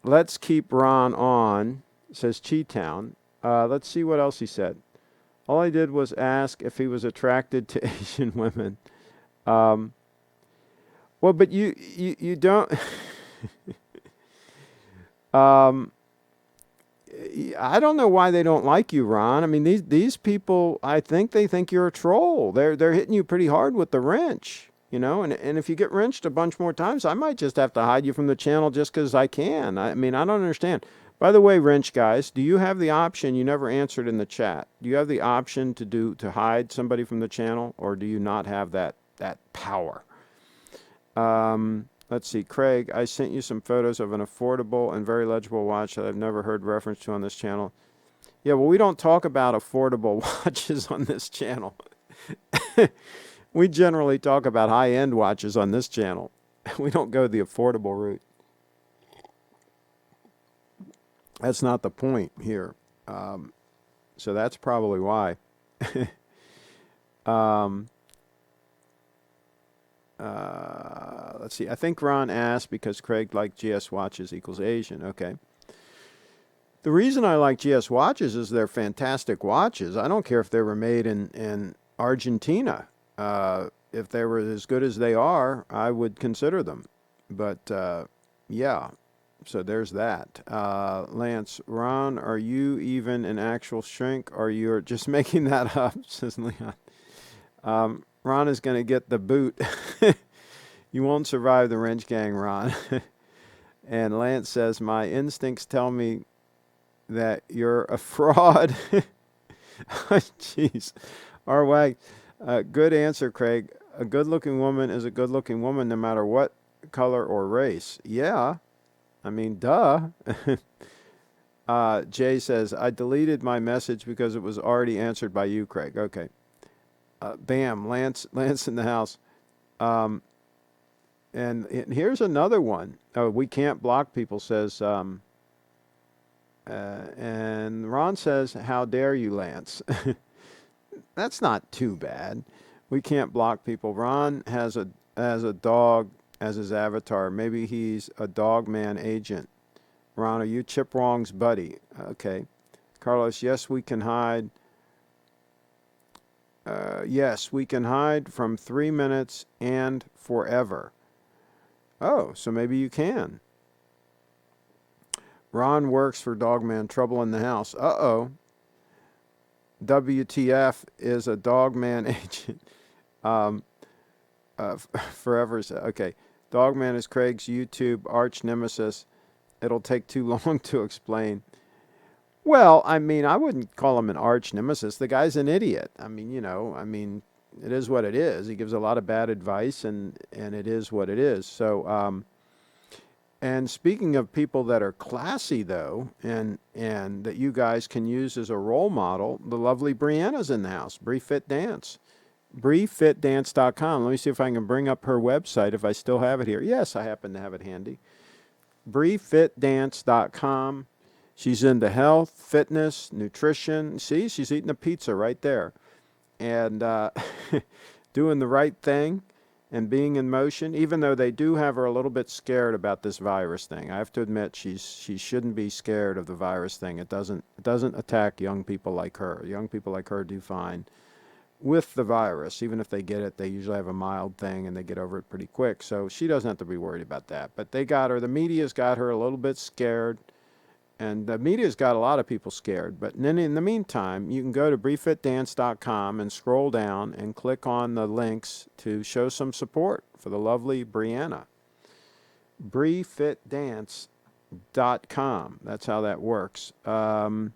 Let's keep Ron on, says Chi-Town. Let's see what else he said. All I did was ask if he was attracted to Asian women. Well, but you don't. I don't know why they don't like you, Ron. I mean, these people, I think they think you're a troll. They're hitting you pretty hard with the wrench, you know. And if you get wrenched a bunch more times, I might just have to hide you from the channel just because I can. I mean, I don't understand. By the way, wrench guys, do you have the option? You never answered in the chat. Do you have the option to hide somebody from the channel, or do you not have that power? Let's see, Craig, I sent you some photos of an affordable and very legible watch that I've never heard reference to on this channel. Yeah, well, we don't talk about affordable watches on this channel. We generally talk about high-end watches on this channel. We don't go the affordable route. That's not the point here. So that's probably why. Let's see. I think Ron asked because Craig liked GS watches equals Asian. Okay. The reason I like GS watches is they're fantastic watches. I don't care if they were made in Argentina. If they were as good as they are, I would consider them. But yeah, so there's that. Lance, Ron, are you even an actual shrink, or you're just making that up? Says Leon. Ron is going to get the boot. You won't survive the wrench gang, Ron. And Lance says, my instincts tell me that you're a fraud. Jeez. Arwag, good answer, Craig. A good-looking woman is a good-looking woman no matter what color or race. Yeah. I mean, duh. Jay says, I deleted my message because it was already answered by you, Craig. Okay. Bam, Lance in the house. And here's another one. Oh, we can't block people, says, and Ron says, how dare you, Lance? That's not too bad. We can't block people. Ron has a dog as his avatar. Maybe he's a dog man agent. Ron, are you Chip Wrong's buddy? Okay. Carlos, yes, we can hide. Yes, we can hide from 3 minutes and forever. Oh, so maybe you can. Ron works for Dogman. Trouble in the house. Uh-oh. WTF is a Dogman agent. Forever. Okay. Dogman is Craig's YouTube arch nemesis. It'll take too long to explain. Well, I mean, I wouldn't call him an arch nemesis. The guy's an idiot. I mean, you know, it is what it is. He gives a lot of bad advice, and it is what it is. So, and speaking of people that are classy, though, and that you guys can use as a role model, the lovely Brianna's in the house. Bree Fit Dance. BreeFitDance.com. Let me see if I can bring up her website if I still have it here. Yes, I happen to have it handy. BreeFitDance.com. She's into health, fitness, nutrition. See, she's eating a pizza right there. And doing the right thing and being in motion, even though they do have her a little bit scared about this virus thing. I have to admit, she shouldn't be scared of the virus thing. It doesn't attack young people like her. Young people like her do fine with the virus. Even if they get it, they usually have a mild thing and they get over it pretty quick. So she doesn't have to be worried about that. But they got her, the media's got her a little bit scared. And the media's got a lot of people scared. But then in the meantime, you can go to BreeFitDance.com and scroll down and click on the links to show some support for the lovely Brianna. BreeFitDance.com. That's how that works. And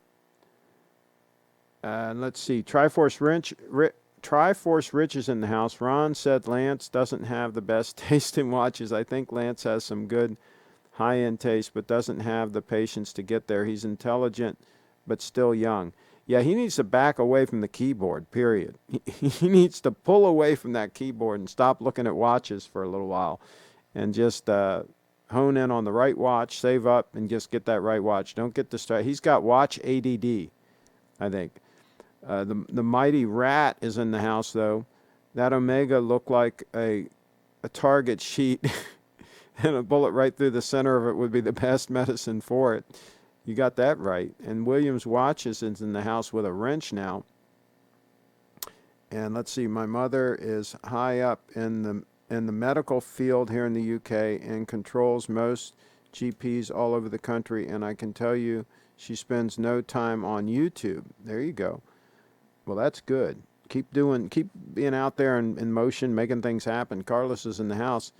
let's see. Triforce Rich is in the house. Ron said Lance doesn't have the best taste in watches. I think Lance has some good high-end taste, but doesn't have the patience to get there. He's intelligent, but still young. Yeah, he needs to back away from the keyboard, period. He needs to pull away from that keyboard and stop looking at watches for a little while and just hone in on the right watch, save up, and just get that right watch. Don't get distracted. He's got watch ADD, I think. The mighty rat is in the house, though. That Omega looked like a target sheet. And a bullet right through the center of it would be the best medicine for it. You got that right. And Williams Watches is in the house with a wrench now. And let's see, my mother is high up in the medical field here in the UK and controls most GPs all over the country. And I can tell you, She spends no time on YouTube. There you go. Well, that's good. Keep being out there in motion, making things happen. Carlos is in the house.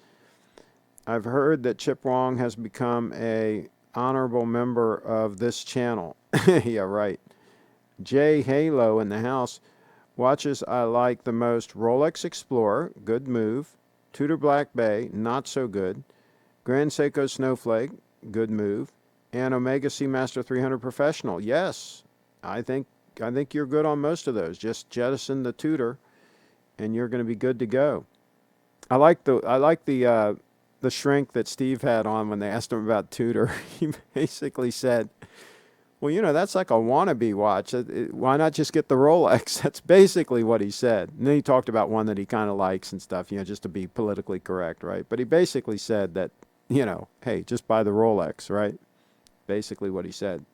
I've heard that Chip Wong has become a honorable member of this channel. Yeah, right. Jay Halo in the house. Watches I like the most: Rolex Explorer, good move. Tudor Black Bay, not so good. Grand Seiko Snowflake, good move. And Omega Seamaster 300 Professional. Yes, I think you're good on most of those. Just jettison the Tudor, and you're going to be good to go. I like the shrink that Steve had on when they asked him about Tudor. He basically said, well, you know, that's like a wannabe watch. Why not just get the Rolex? That's basically what he said. And then he talked about one that he kind of likes and stuff, you know, just to be politically correct, right? But he basically said that, you know, hey, just buy the Rolex, right? Basically what he said.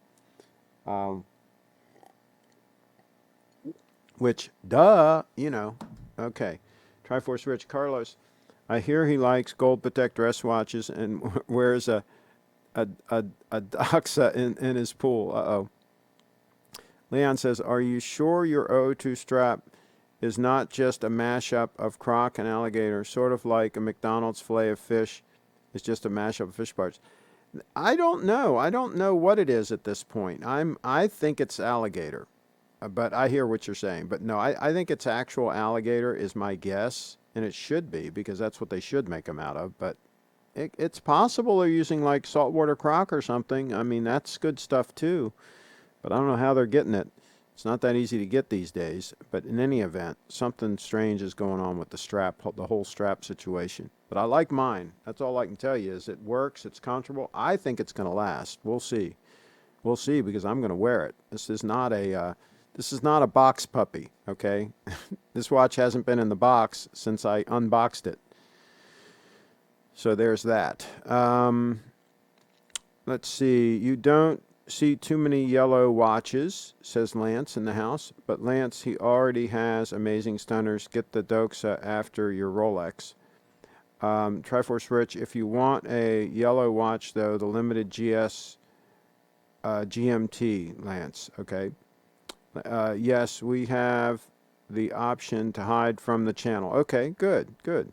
Which, duh, you know. Okay. Triforce Rich Carlos. I hear he likes Gold Patek dress watches and wears a Doxa in his pool. Uh-oh. Leon says, are you sure your 002 strap is not just a mashup of croc and alligator, sort of like a McDonald's fillet of fish is just a mashup of fish parts? I don't know. I don't know what it is at this point. I think it's alligator, but I hear what you're saying. But no, I think it's actual alligator is my guess, and it should be because that's what they should make them out of. But it's possible they're using like saltwater croc or something. I mean, that's good stuff too. But I don't know how they're getting it. It's not that easy to get these days. But in any event, something strange is going on with the strap, the whole strap situation. But I like mine. That's all I can tell you is it works. It's comfortable. I think it's going to last. We'll see. We'll see because I'm going to wear it. This is not a box puppy. Okay, this watch hasn't been in the box since I unboxed it. So there's that. Let's see. You don't see too many yellow watches, says Lance in the house. But Lance, he already has amazing stunners. Get the Doxa after your Rolex. Triforce Rich, if you want a yellow watch, though, the limited GS GMT, Lance, okay? Yes, we have the option to hide from the channel. Okay, good, good.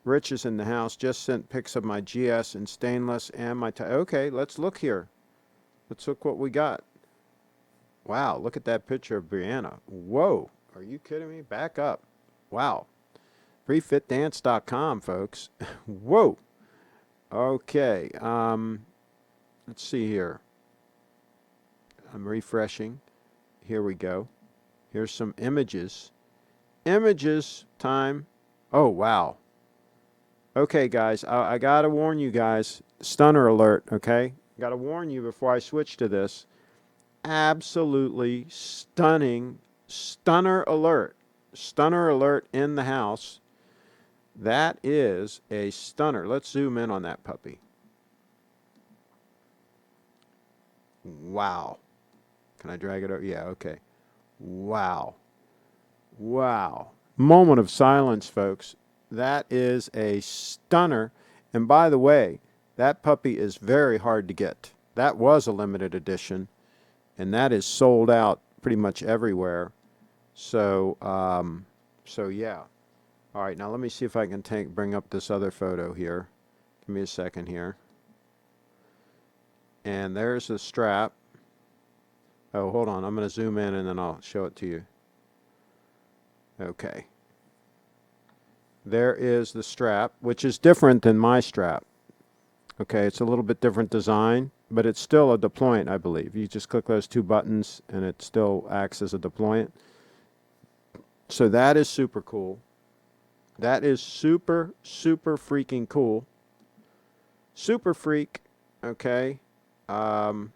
Rich is in the house. Just sent pics of my GS in stainless and my... Okay, let's look here. Let's look what we got. Wow, look at that picture of Brianna. Whoa, are you kidding me? Back up. Wow. Prefitdance.com, folks. Whoa. Okay, let's see here. I'm refreshing. Here we go. Here's some images. Images time. Oh, wow. Okay, guys, I got to warn you guys. Stunner alert, okay? Got to warn you before I switch to this. Absolutely stunning stunner alert. Stunner alert in the house. That is a stunner. Let's zoom in on that puppy. Wow. Can I drag it over? Yeah, okay. Wow. Wow. Moment of silence, folks. That is a stunner. And by the way, that puppy is very hard to get. That was a limited edition, and that is sold out pretty much everywhere. So, yeah. All right, now let me see if I can bring up this other photo here. Give me a second here. And there's the strap. Oh, hold on. I'm going to zoom in and then I'll show it to you. Okay. There is the strap, which is different than my strap. Okay, it's a little bit different design, but it's still a deployant, I believe. You just click those two buttons and it still acts as a deployant. So that is super cool. That is super, super freaking cool. Super freak, okay. And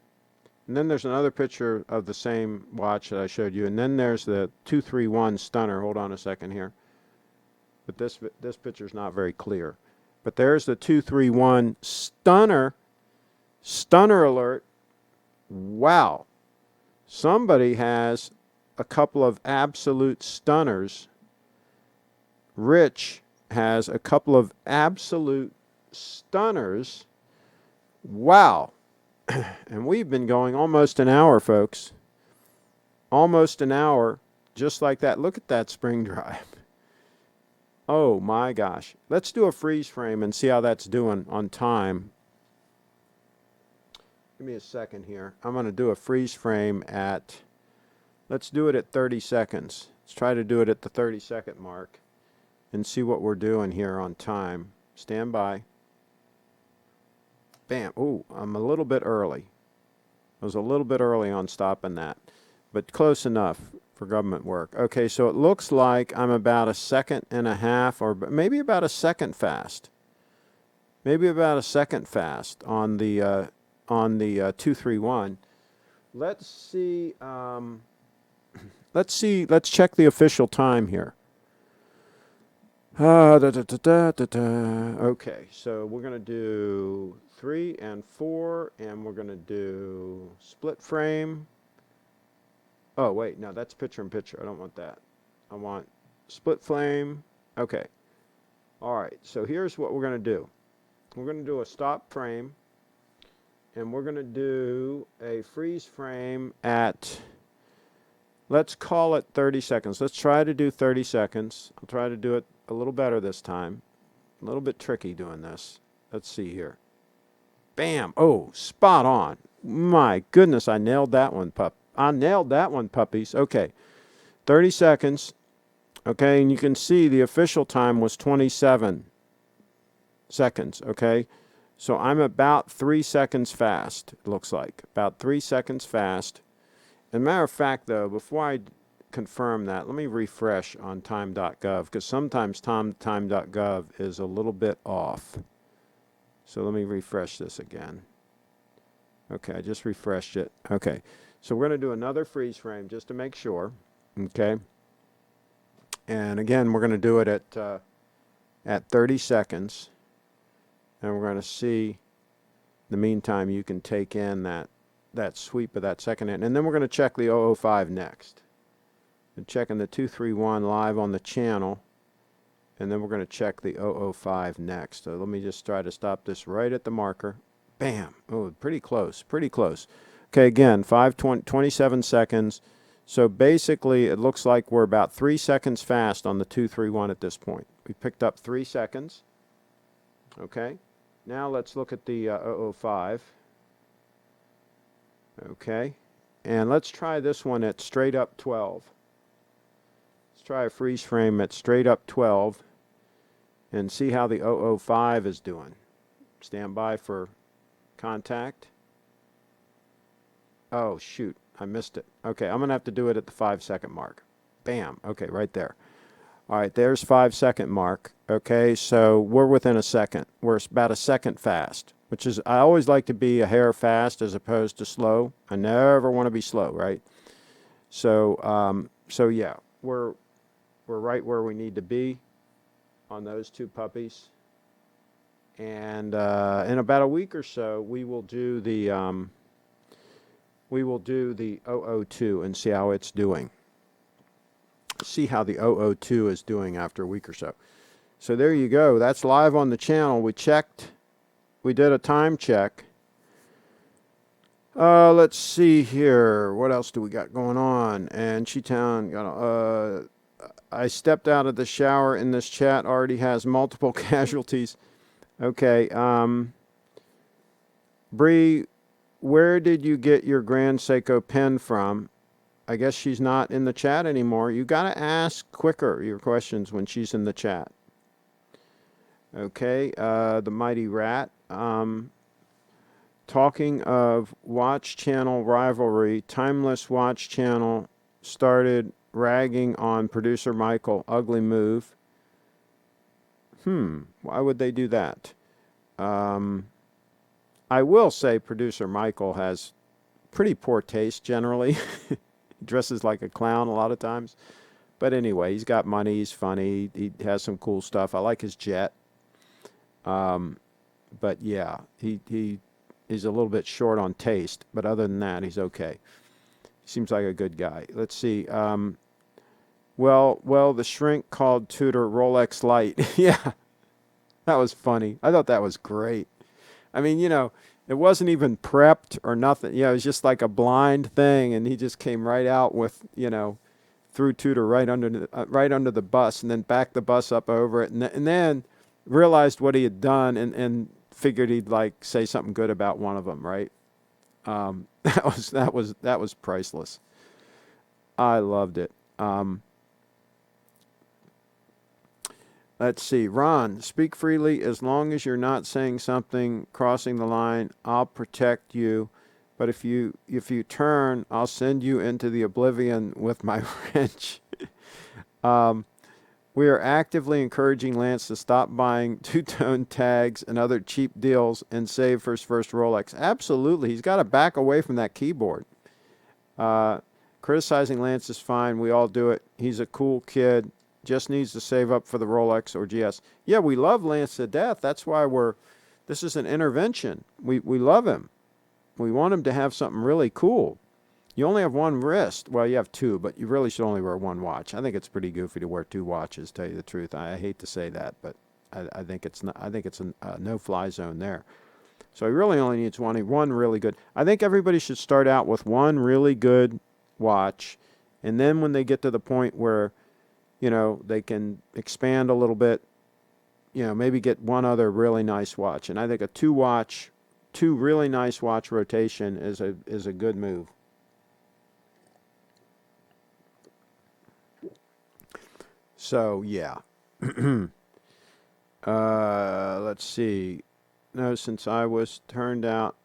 then there's another picture of the same watch that I showed you. And then there's the 231 stunner. Hold on a second here. But this picture's not very clear. But there's the 231 stunner. Stunner alert. Wow. Somebody has a couple of absolute stunners. Rich has a couple of absolute stunners. Wow. And we've been going almost an hour, folks. Almost an hour, just like that. Look at that spring drive. Oh my gosh. Let's do a freeze frame and see how that's doing on time. Give me a second here. I'm going to do a freeze frame at, let's do it at 30 seconds. Let's try to do it at the 30-second mark and see what we're doing here on time. Stand by. Bam. Ooh, I'm a little bit early. I was a little bit early on stopping that, but close enough for government work. Okay, so it looks like I'm about a second and a half, or maybe about a second fast. Maybe about a second fast on the 231. Let's see. Let's check the official time here. Okay, so we're going to do 3 and 4, and we're going to do split frame. Oh, wait, no, that's picture in picture. I don't want that. I want split frame. Okay. All right, so here's what we're going to do. We're going to do a stop frame, and we're going to do a freeze frame at, let's call it 30 seconds. Let's try to do 30 seconds. I'll try to do it a little better this time. A little bit tricky doing this. Let's see here. Bam. Oh, spot on. My goodness, I nailed that one, pup. I nailed that one, puppies. Okay. 30 seconds. Okay, and you can see the official time was 27 seconds. Okay. So I'm about 3 seconds fast, it looks like. About 3 seconds fast. As a matter of fact, though, before I confirm that, let me refresh on time.gov, because sometimes time.gov is a little bit off. So let me refresh this again. Okay, I just refreshed it. Okay, so we're going to do another freeze frame just to make sure. Okay, and again, we're going to do it at 30 seconds, and we're going to see. In the meantime, you can take in that sweep of that second end, and then we're going to check the 005 next. And checking the 231 live on the channel, and then we're going to check the 005 next. So let me just try to stop this right at the marker. Bam. Oh, pretty close, pretty close. Okay, again, 27 seconds. So basically, it looks like we're about 3 seconds fast on the 231 at this point. We picked up 3 seconds. Okay, now let's look at the 005. Okay, and let's try this one at straight up 12. Let's try a freeze frame at straight up 12 and see how the 005 is doing. Stand by for contact. Oh, shoot, I missed it. Okay, I'm going to have to do it at the 5-second mark. Bam. Okay, right there. All right, there's 5-second mark. Okay, so we're within a second. We're about a second fast, which is, I always like to be a hair fast as opposed to slow. I never want to be slow, right? So, yeah, we're right where we need to be on those two puppies. And in about a week or so, we will do the 002 and see how it's doing. See how the 002 is doing after a week or so. So there you go. That's live on the channel. We checked. We did a time check. Let's see here. What else do we got going on? And Cheetown, I stepped out of the shower in this chat. Already has multiple casualties. Okay. Bree, where did you get your Grand Seiko pen from? I guess she's not in the chat anymore. You got to ask quicker your questions when she's in the chat. Okay. The Mighty Rat. Talking of watch channel rivalry, Timeless Watch Channel started ragging on producer Michael. Ugly move. Why would they do that? I will say producer Michael has pretty poor taste generally. He dresses like a clown a lot of times. But anyway, he's got money. He's funny. He has some cool stuff. I like his jet. But yeah, he's a little bit short on taste. But other than that, he's okay. Seems like a good guy. Let's see. Well, the shrink called Tudor Rolex Light. Yeah, that was funny. I thought that was great. I mean, you know, it wasn't even prepped or nothing. You know, it was just like a blind thing, and he just came right out with, you know, threw tutor right under the bus, and then backed the bus up over it, and then realized what he had done, and figured he'd like say something good about one of them, right? That was priceless. I loved it. Let's see. Ron, speak freely as long as you're not saying something crossing the line. I'll protect you. But if you turn, I'll send you into the oblivion with my wrench. We are actively encouraging Lance to stop buying two-tone tags and other cheap deals and save for his first Rolex. Absolutely. He's got to back away from that keyboard. Criticizing Lance is fine. We all do it. He's a cool kid. Just needs to save up for the Rolex or GS. Yeah, we love Lance to death. That's why this is an intervention. We love him. We want him to have something really cool. You only have one wrist. Well, you have two, but you really should only wear one watch. I think it's pretty goofy to wear two watches, to tell you the truth. I hate to say that, but I think it's not. I think it's a no-fly zone there. So he really only needs one really good. I think everybody should start out with one really good watch, and then when they get to the point where, you know, they can expand a little bit, you know, maybe get one other really nice watch. And I think a two really nice watch rotation is a good move. So yeah. Let's see. No, since I was timed out,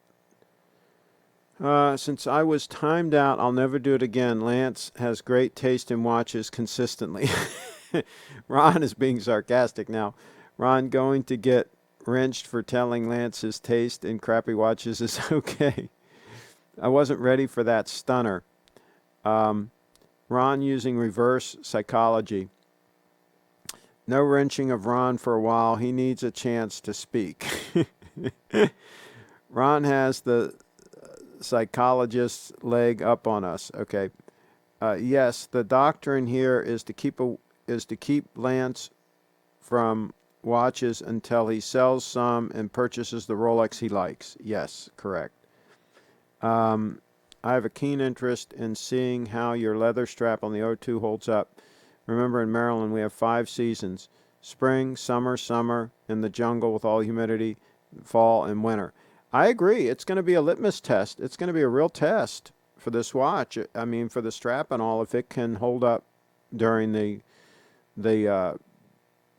I'll never do it again. Lance has great taste in watches consistently. Ron is being sarcastic now. Ron, going to get wrenched for telling Lance his taste in crappy watches is okay. I wasn't ready for that stunner. Ron using reverse psychology. No wrenching of Ron for a while. He needs a chance to speak. Ron has the psychologist's leg up on us. Okay. Yes, the doctrine here is to keep Lance from watches until he sells some and purchases the Rolex he likes. Yes, correct. I have a keen interest in seeing how your leather strap on the O2 holds up. Remember, in Maryland, we have 5 seasons: spring, summer, in the jungle with all humidity, fall, and winter. I agree. It's going to be a litmus test. It's going to be a real test for this watch. I mean, for the strap and all, if it can hold up during the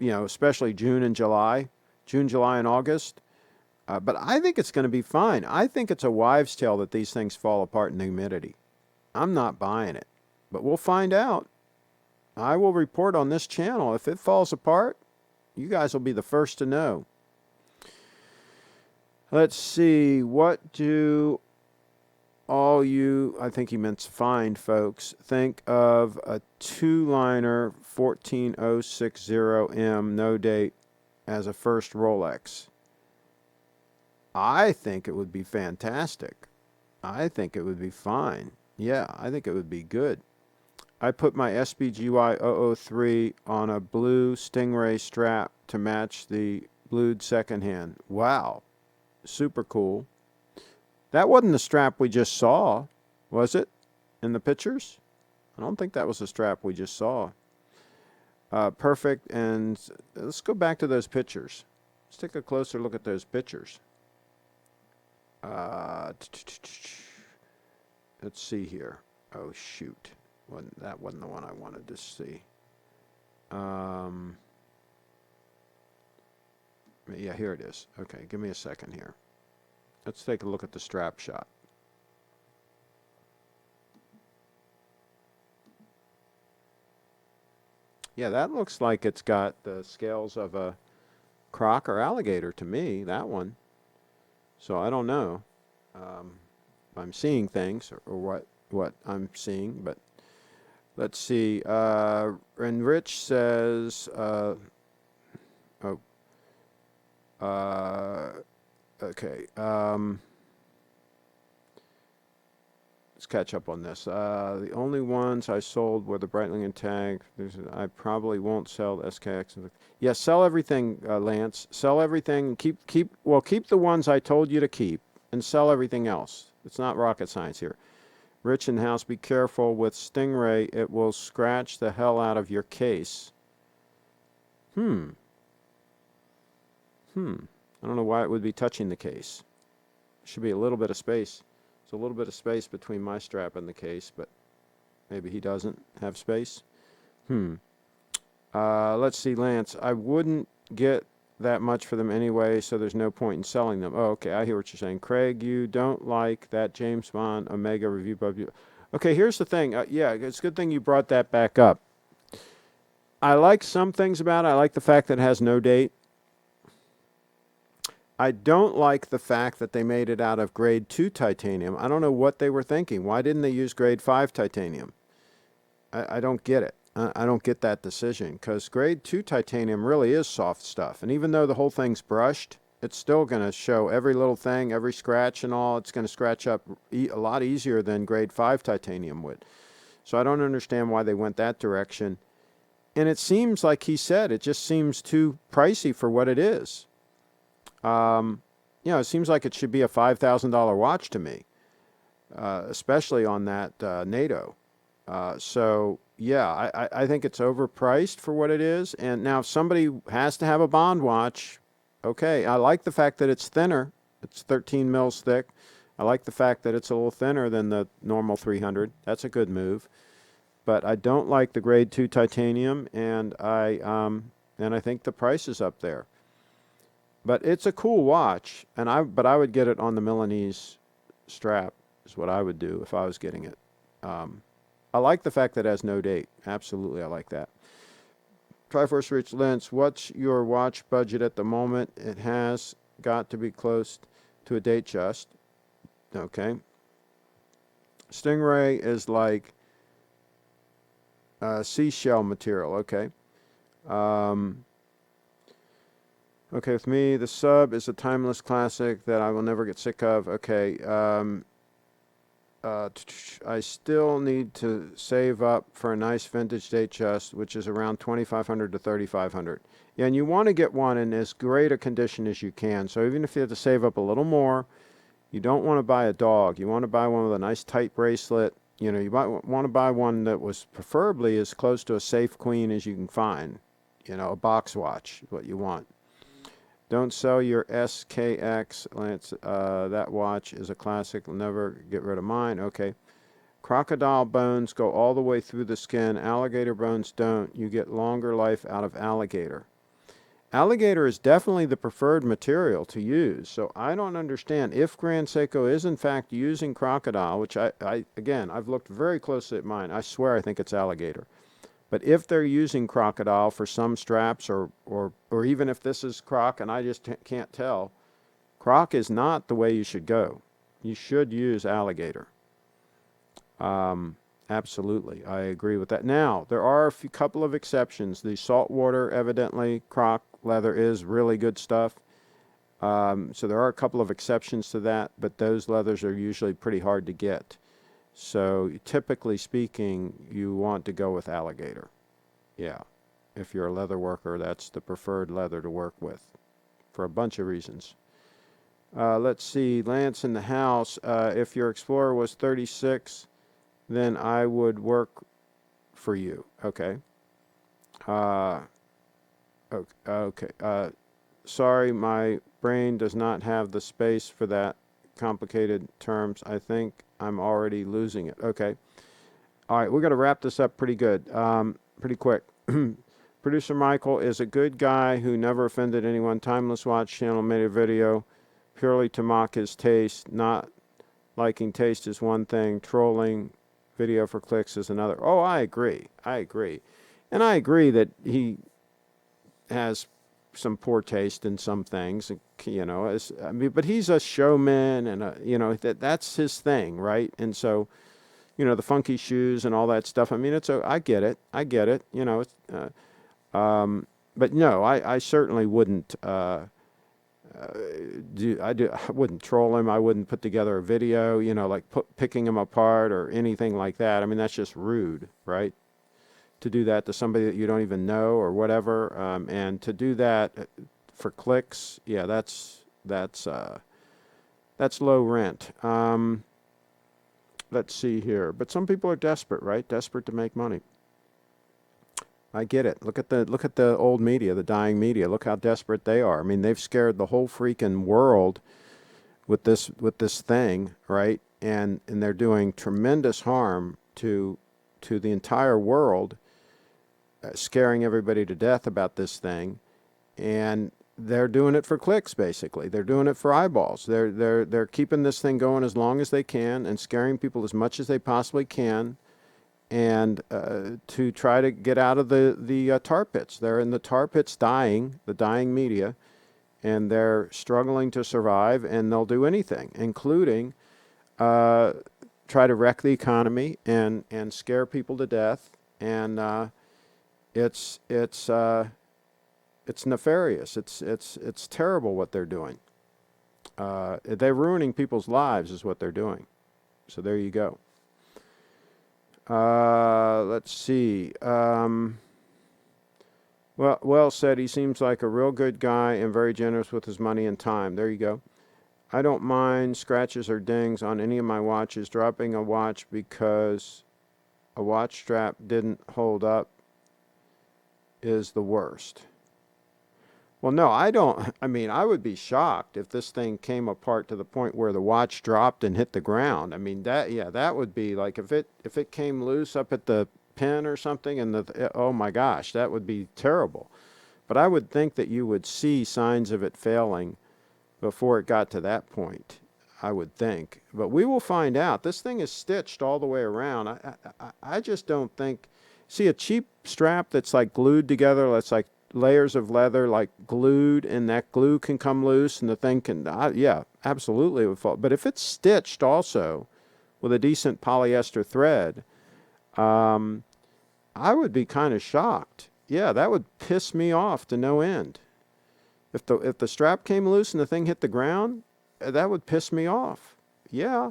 you know, especially June, July, and August. But I think it's going to be fine. I think it's a wives' tale that these things fall apart in the humidity. I'm not buying it, but we'll find out. I will report on this channel. If it falls apart, you guys will be the first to know. Let's see. What do all you, I think he meant fine folks, think of a 2-liner 14060M, no date, as a first Rolex? I think it would be fantastic. I think it would be fine. Yeah, I think it would be good. I put my SBGY003 on a blue Stingray strap to match the blued secondhand. Wow. Super cool. That wasn't the strap we just saw, was it? In the pictures? I don't think that was the strap we just saw. Perfect. And let's go back to those pictures. Let's take a closer look at those pictures. Let's see here. Oh, shoot. That wasn't the one I wanted to see. Yeah, here it is. Okay, give me a second here. Let's take a look at the strap shot. Yeah, that looks like it's got the scales of a croc or alligator to me, that one. So I don't know if I'm seeing things or what I'm seeing, but let's see. And Rich says, okay. Let's catch up on this. The only ones I sold were the Breitling tag. I probably won't sell the SKX. Yeah, sell everything, Lance. Sell everything. Keep the ones I told you to keep. and sell everything else. It's not rocket science here. Rich in the house, be careful with Stingray. It will scratch the hell out of your case. I don't know why it would be touching the case. Should be a little bit of space. There's a little bit of space between my strap and the case, but maybe he doesn't have space. Let's see, Lance. I wouldn't get that much for them anyway, so there's no point in selling them. Oh, okay, I hear what you're saying. Craig, you don't like that James Bond Omega review. Okay, here's the thing. Yeah, it's a good thing you brought that back up. I like some things about it. I like the fact that it has no date. I don't like the fact that they made it out of grade 2 titanium. I don't know what they were thinking. Why didn't they use grade 5 titanium? I don't get it. I don't get that decision, because grade 2 titanium really is soft stuff. And even though the whole thing's brushed, it's still going to show every little thing, every scratch and all. It's going to scratch up a lot easier than grade 5 titanium would. So I don't understand why they went that direction. And it seems like he said, it just seems too pricey for what it is. It seems like it should be a $5,000 watch to me, especially on that NATO. Yeah, I think it's overpriced for what it is. And now if somebody has to have a Bond watch, okay, I like the fact that it's thinner. It's 13 mils thick. I like the fact that it's a little thinner than the normal 300. That's a good move. But I don't like the grade 2 titanium, and I think the price is up there. But it's a cool watch, but I would get it on the Milanese strap is what I would do if I was getting it. I like the fact that it has no date. Absolutely, I like that. Triforce Rich Lens, what's your watch budget at the moment? It has got to be close to a date just. Okay. Stingray is like seashell material. Okay. Okay, with me, the sub is a timeless classic that I will never get sick of. Okay. I still need to save up for a nice vintage date just, which is around $2,500 to $3,500. Yeah, and you want to get one in as great a condition as you can. So even if you have to save up a little more, you don't want to buy a dog. You want to buy one with a nice tight bracelet. You know, you want to buy one that was preferably as close to a safe queen as you can find. You know, a box watch is what you want. Don't sell your SKX, Lance. That watch is a classic. I'll never get rid of mine. Okay. Crocodile bones go all the way through the skin. Alligator bones don't. You get longer life out of alligator. Alligator is definitely the preferred material to use. So I don't understand if Grand Seiko is in fact using crocodile, which I've looked very closely at mine. I swear I think it's alligator. But if they're using crocodile for some straps, or even if this is croc and I just can't tell, croc is not the way you should go. You should use alligator. Absolutely, I agree with that. Now, there are a couple of exceptions. The saltwater, evidently, croc leather is really good stuff. So there are a couple of exceptions to that, but those leathers are usually pretty hard to get. So typically speaking, you want to go with alligator. Yeah. If you're a leather worker, that's the preferred leather to work with for a bunch of reasons. Let's see. Lance in the house. If your Explorer was 36, then I would work for you. Okay. Okay. Sorry, my brain does not have the space for that complicated terms. I think I'm already losing it. Okay. All right, we're going to wrap this up pretty good, pretty quick. Producer Michael is a good guy who never offended anyone. Timeless Watch channel made a video purely to mock his taste. Not liking taste is one thing. Trolling video for clicks is another. Oh, I agree. And I agree that he has some poor taste in some things, you know. But he's a showman, and that's his thing, right? And so, the funky shoes and all that stuff. I mean, I get it. You know, but no, I certainly wouldn't. I wouldn't troll him. I wouldn't put together a video, like picking him apart or anything like that. I mean, that's just rude, right? To do that to somebody that you don't even know or whatever, and to do that for clicks, yeah, that's That's low rent. Let's see here. But some people are desperate, right? Desperate to make money. I get it. Look at the old media, the dying media. Look how desperate they are. I mean, they've scared the whole freaking world with this thing, right? And they're doing tremendous harm to the entire world, scaring everybody to death about this thing, and they're doing it for clicks. Basically, they're doing it for eyeballs. They're keeping this thing going as long as they can and scaring people as much as they possibly can, and to try to get out of the tar pits. They're in the tar pits, dying, the dying media, and they're struggling to survive, and they'll do anything, including try to wreck the economy and scare people to death, and it's nefarious. It's terrible what they're doing. They're ruining people's lives is what they're doing. So there you go. Let's see. Well said. He seems like a real good guy and very generous with his money and time. There you go. I don't mind scratches or dings on any of my watches. Dropping a watch because a watch strap didn't hold up is the worst. Well, no, I don't. I mean, I would be shocked if this thing came apart to the point where the watch dropped and hit the ground. I mean, that would be like if it came loose up at the pin or something, and oh my gosh, that would be terrible. But I would think that you would see signs of it failing before it got to that point, I would think. But we will find out. This thing is stitched all the way around. I just don't think. See, a cheap strap that's like glued together, that's like layers of leather like glued, and that glue can come loose and the thing can, yeah, absolutely it would fall. But if it's stitched also with a decent polyester thread, I would be kind of shocked. Yeah, that would piss me off to no end. If the strap came loose and the thing hit the ground, that would piss me off. Yeah,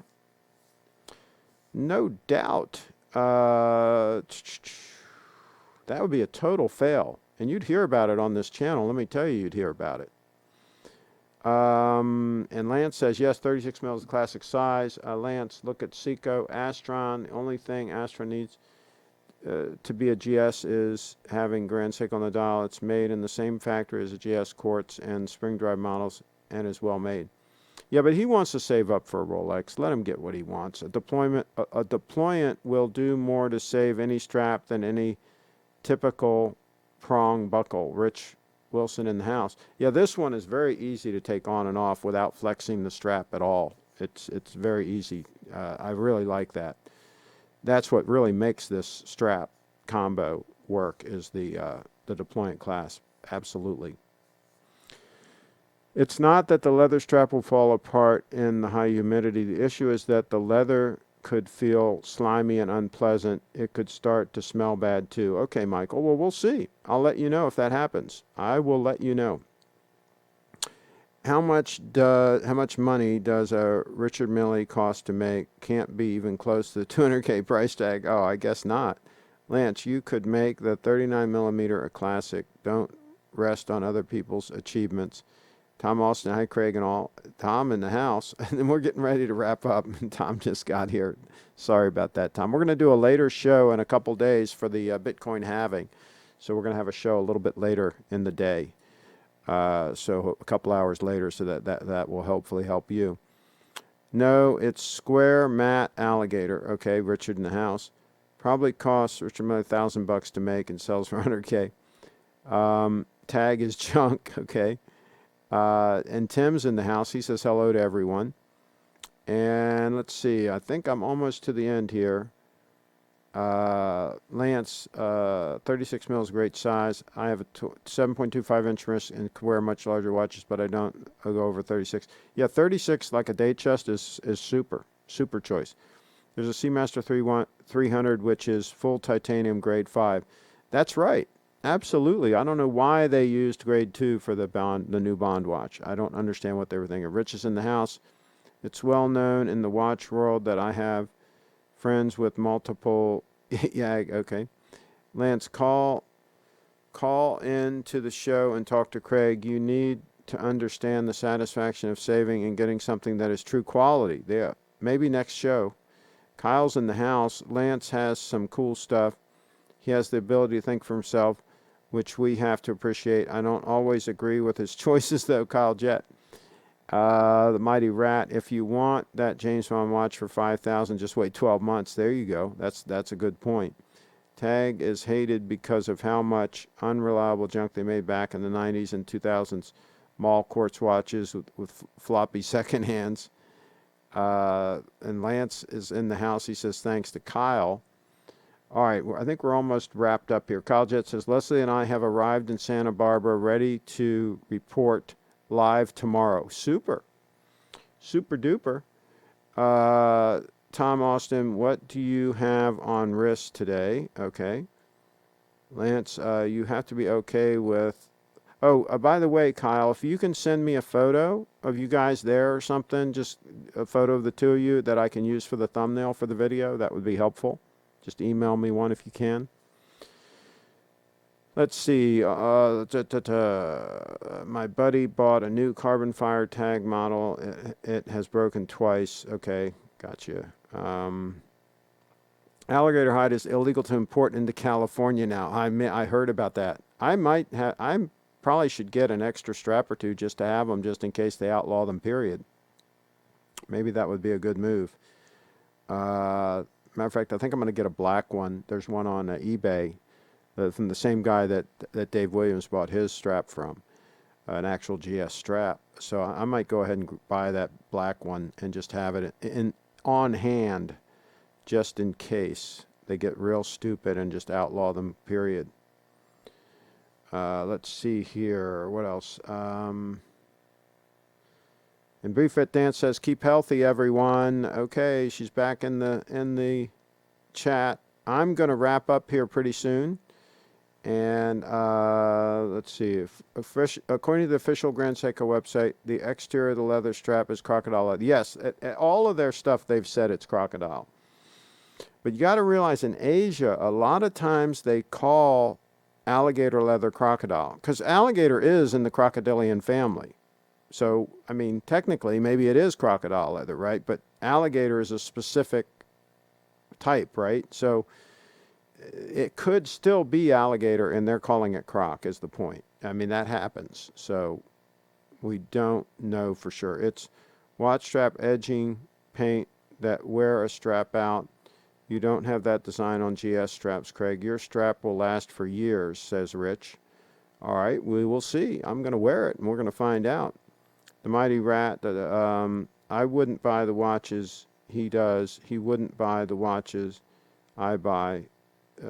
no doubt. That would be a total fail. And you'd hear about it on this channel. Let me tell you, you'd hear about it. And Lance says, yes, 36 mil is the classic size. Lance, look at Seiko Astron. The only thing Astron needs to be a GS is having Grand Seiko on the dial. It's made in the same factory as a GS quartz and spring drive models and is well made. Yeah, but he wants to save up for a Rolex. Let him get what he wants. A deployant will do more to save any strap than any typical prong buckle. Rich Wilson in the house. Yeah, this one is very easy to take on and off without flexing the strap at all. It's very easy. I really like that. That's what really makes this strap combo work, is the deployant clasp. Absolutely. It's not that the leather strap will fall apart in the high humidity. The issue is that the leather could feel slimy and unpleasant. It could start to smell bad too. Okay, Michael. Well, we'll see. I'll let you know if that happens. I will let you know. How much money does a Richard Mille cost to make? Can't be even close to the 200K price tag. Oh, I guess not. Lance, you could make the 39 millimeter a classic. Don't rest on other people's achievements. Tom Austin, hi Craig and all. Tom in the house. And then we're getting ready to wrap up. And Tom just got here. Sorry about that, Tom. We're going to do a later show in a couple days for the Bitcoin halving. So we're going to have a show a little bit later in the day. So a couple hours later, so that will hopefully help you. No, it's square matte alligator. Okay, Richard in the house. Probably costs Richard $1,000 to make and sells for 100K. Tag is junk. Okay. And Tim's in the house. He says hello to everyone. And let's see. I think I'm almost to the end here. Lance, 36 mil is great size. I have a 7.25 inch wrist and can wear much larger watches, but I don't. I'll go over 36. Yeah, 36 like a day chest is super choice. There's a Seamaster 300 which is full titanium grade 5. That's right. Absolutely. I don't know why they used grade 2 for the new Bond watch. I don't understand what they were thinking. Rich is in the house. It's well known in the watch world that I have friends with multiple. Yeah, okay. Lance, call in to the show and talk to Craig. You need to understand the satisfaction of saving and getting something that is true quality. Yeah, maybe next show. Kyle's in the house. Lance has some cool stuff. He has the ability to think for himself, which we have to appreciate. I don't always agree with his choices, though, Kyle Jett. The Mighty Rat. If you want that James Bond watch for $5,000, just wait 12 months. There you go. That's a good point. Tag is hated because of how much unreliable junk they made back in the 90s and 2000s. Mall quartz watches with floppy second hands. And Lance is in the house. He says thanks to Kyle. All right, I think we're almost wrapped up here. Kyle Jett says, Leslie and I have arrived in Santa Barbara, ready to report live tomorrow. Super. Super duper. Tom Austin, what do you have on wrist today? Okay. Lance, you have to be okay with... Oh, by the way, Kyle, if you can send me a photo of you guys there or something, just a photo of the two of you that I can use for the thumbnail for the video, that would be helpful. Just email me one if you can. Let's see. My buddy bought a new carbon fiber tag model. It has broken twice. Okay, gotcha. Alligator hide is illegal to import into California now. I heard about that. I probably should get an extra strap or two just to have them, just in case they outlaw them, period. Maybe that would be a good move. Matter of fact, I think I'm going to get a black one. There's one on eBay from the same guy that Dave Williams bought his strap from, an actual GS strap. So I might go ahead and buy that black one and just have it on hand, just in case they get real stupid and just outlaw them, period. Let's see here. What else? And Brief Fit Dance says, keep healthy, everyone. Okay, she's back in the chat. I'm going to wrap up here pretty soon. And let's see. According to the official Grand Seiko website, the exterior of the leather strap is crocodile leather. Yes, all of their stuff, they've said it's crocodile. But you got to realize in Asia, a lot of times they call alligator leather crocodile, because alligator is in the crocodilian family. So, I mean, technically, maybe it is crocodile leather, right? But alligator is a specific type, right? So it could still be alligator, and they're calling it croc, is the point. I mean, that happens. So we don't know for sure. It's watch strap edging paint that wear a strap out. You don't have that design on GS straps, Craig. Your strap will last for years, says Rich. All right, we will see. I'm going to wear it, and we're going to find out. The Mighty Rat, I wouldn't buy the watches he does. He wouldn't buy the watches I buy.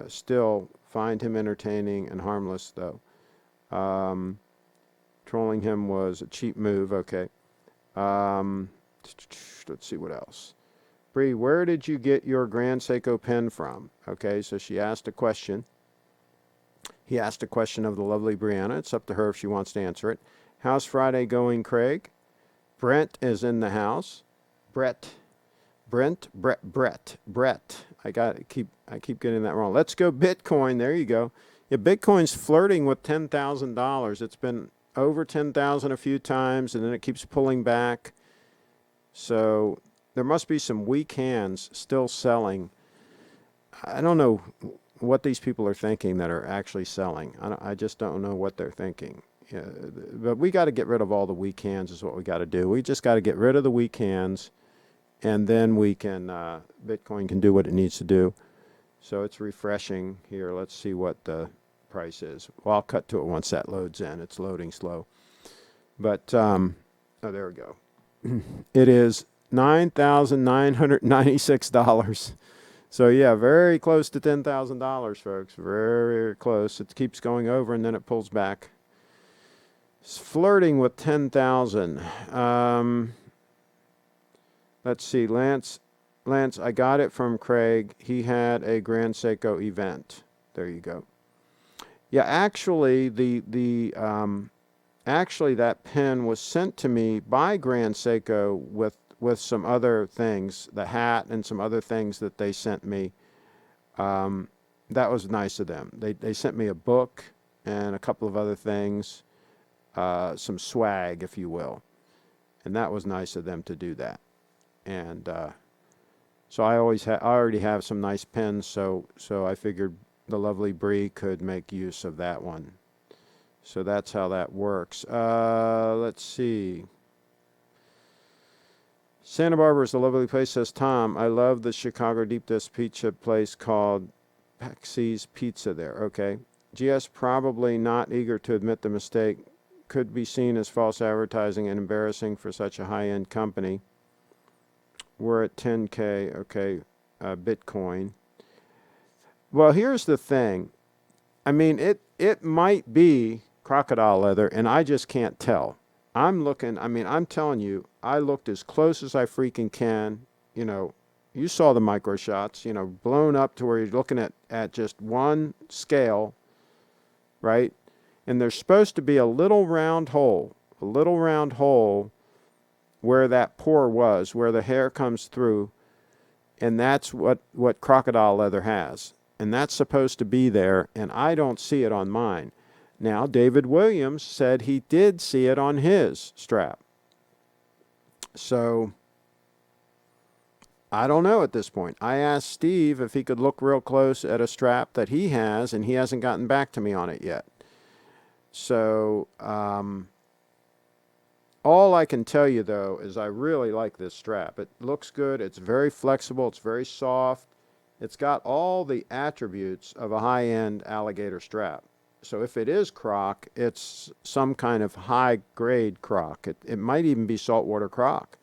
Still find him entertaining and harmless, though. Trolling him was a cheap move. Okay. Let's see what else. Bree, where did you get your Grand Seiko pen from? Okay, so she asked a question. He asked a question of the lovely Brianna. It's up to her if she wants to answer it. How's Friday going, Craig? Brent is in the house. Brett. I keep getting that wrong. Let's go Bitcoin. There you go. Yeah, Bitcoin's flirting with $10,000. It's been over 10,000 a few times, and then it keeps pulling back. So there must be some weak hands still selling. I don't know what these people are thinking that are actually selling. I just don't know what they're thinking. Yeah, but we got to get rid of all the weak hands is what we got to do. We just got to get rid of the weak hands, and then we can, Bitcoin can do what it needs to do. So it's refreshing here. Let's see what the price is. Well, I'll cut to it once that loads in. It's loading slow. But, oh, there we go. It is $9,996. So, yeah, very close to $10,000, folks. Very, very close. It keeps going over, and then it pulls back. It's flirting with 10,000. Let's see. Lance, I got it from Craig. He had a Grand Seiko event. There you go. Yeah, actually, actually that pen was sent to me by Grand Seiko with some other things, the hat and some other things that they sent me. That was nice of them. They sent me a book and a couple of other things. some swag, if you will. And that was nice of them to do that. And so I already have some nice pens, so I figured the lovely Bree could make use of that one. So that's how that works. Let's see. Santa Barbara is a lovely place, says Tom. I love the Chicago deep dish pizza place called Pexy's Pizza there. Okay. GS probably not eager to admit the mistake. Could be seen as false advertising and embarrassing for such a high-end company. We're at 10K. Okay. Bitcoin. Well, here's the thing. I mean, it might be crocodile leather, and I just can't tell. I'm looking, I mean, I'm telling you, I looked as close as I freaking can. You know, you saw the micro shots, you know, blown up to where you're looking at just one scale, right? And there's supposed to be a little round hole where that pore was, where the hair comes through, and that's what crocodile leather has. And that's supposed to be there, and I don't see it on mine. Now, David Williams said he did see it on his strap. So, I don't know at this point. I asked Steve if he could look real close at a strap that he has, and he hasn't gotten back to me on it yet. So, all I can tell you, though, is I really like this strap. It looks good. It's very flexible. It's very soft. It's got all the attributes of a high-end alligator strap. So if it is croc, it's some kind of high-grade croc. It might even be saltwater croc,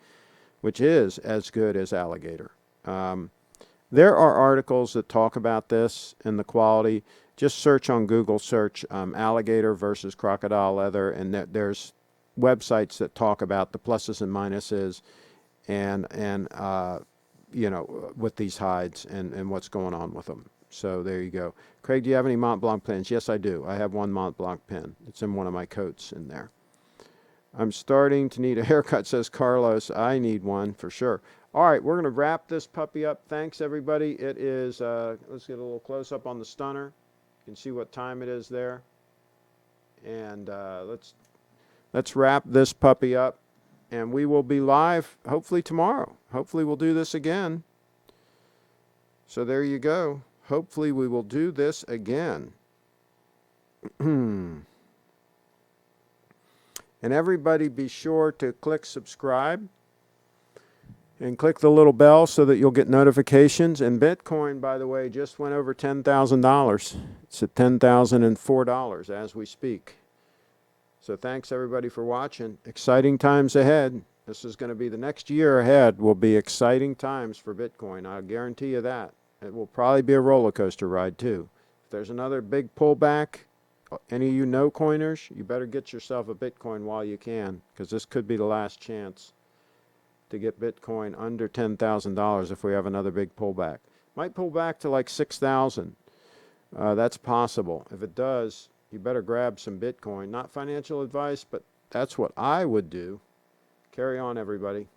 which is as good as alligator. There are articles that talk about this and the quality. Just search on Google, search alligator versus crocodile leather, and there's websites that talk about the pluses and minuses and you know, with these hides and what's going on with them. So there you go. Craig, do you have any Mont Blanc pens? Yes, I do. I have one Mont Blanc pen. It's in one of my coats in there. I'm starting to need a haircut, says Carlos. I need one for sure. All right, we're going to wrap this puppy up. Thanks, everybody. It is, let's get a little close-up on the stunner. You can see what time it is there. And let's wrap this puppy up. And we will be live hopefully tomorrow. Hopefully we'll do this again. So there you go. Hopefully we will do this again. And everybody be sure to click subscribe and click the little bell so that you'll get notifications. And Bitcoin, by the way, just went over $10,000. It's at $10,004 as we speak. So thanks everybody for watching. Exciting times ahead. This is going to be the next year ahead will be exciting times for Bitcoin. I'll guarantee you that. It will probably be a roller coaster ride too. If there's another big pullback, any of you no coiners, you better get yourself a Bitcoin while you can, because this could be the last chance to get Bitcoin under $10,000 if we have another big pullback. Might pull back to like 6,000. That's possible. If it does, you better grab some Bitcoin. Not financial advice, but that's what I would do. Carry on, everybody.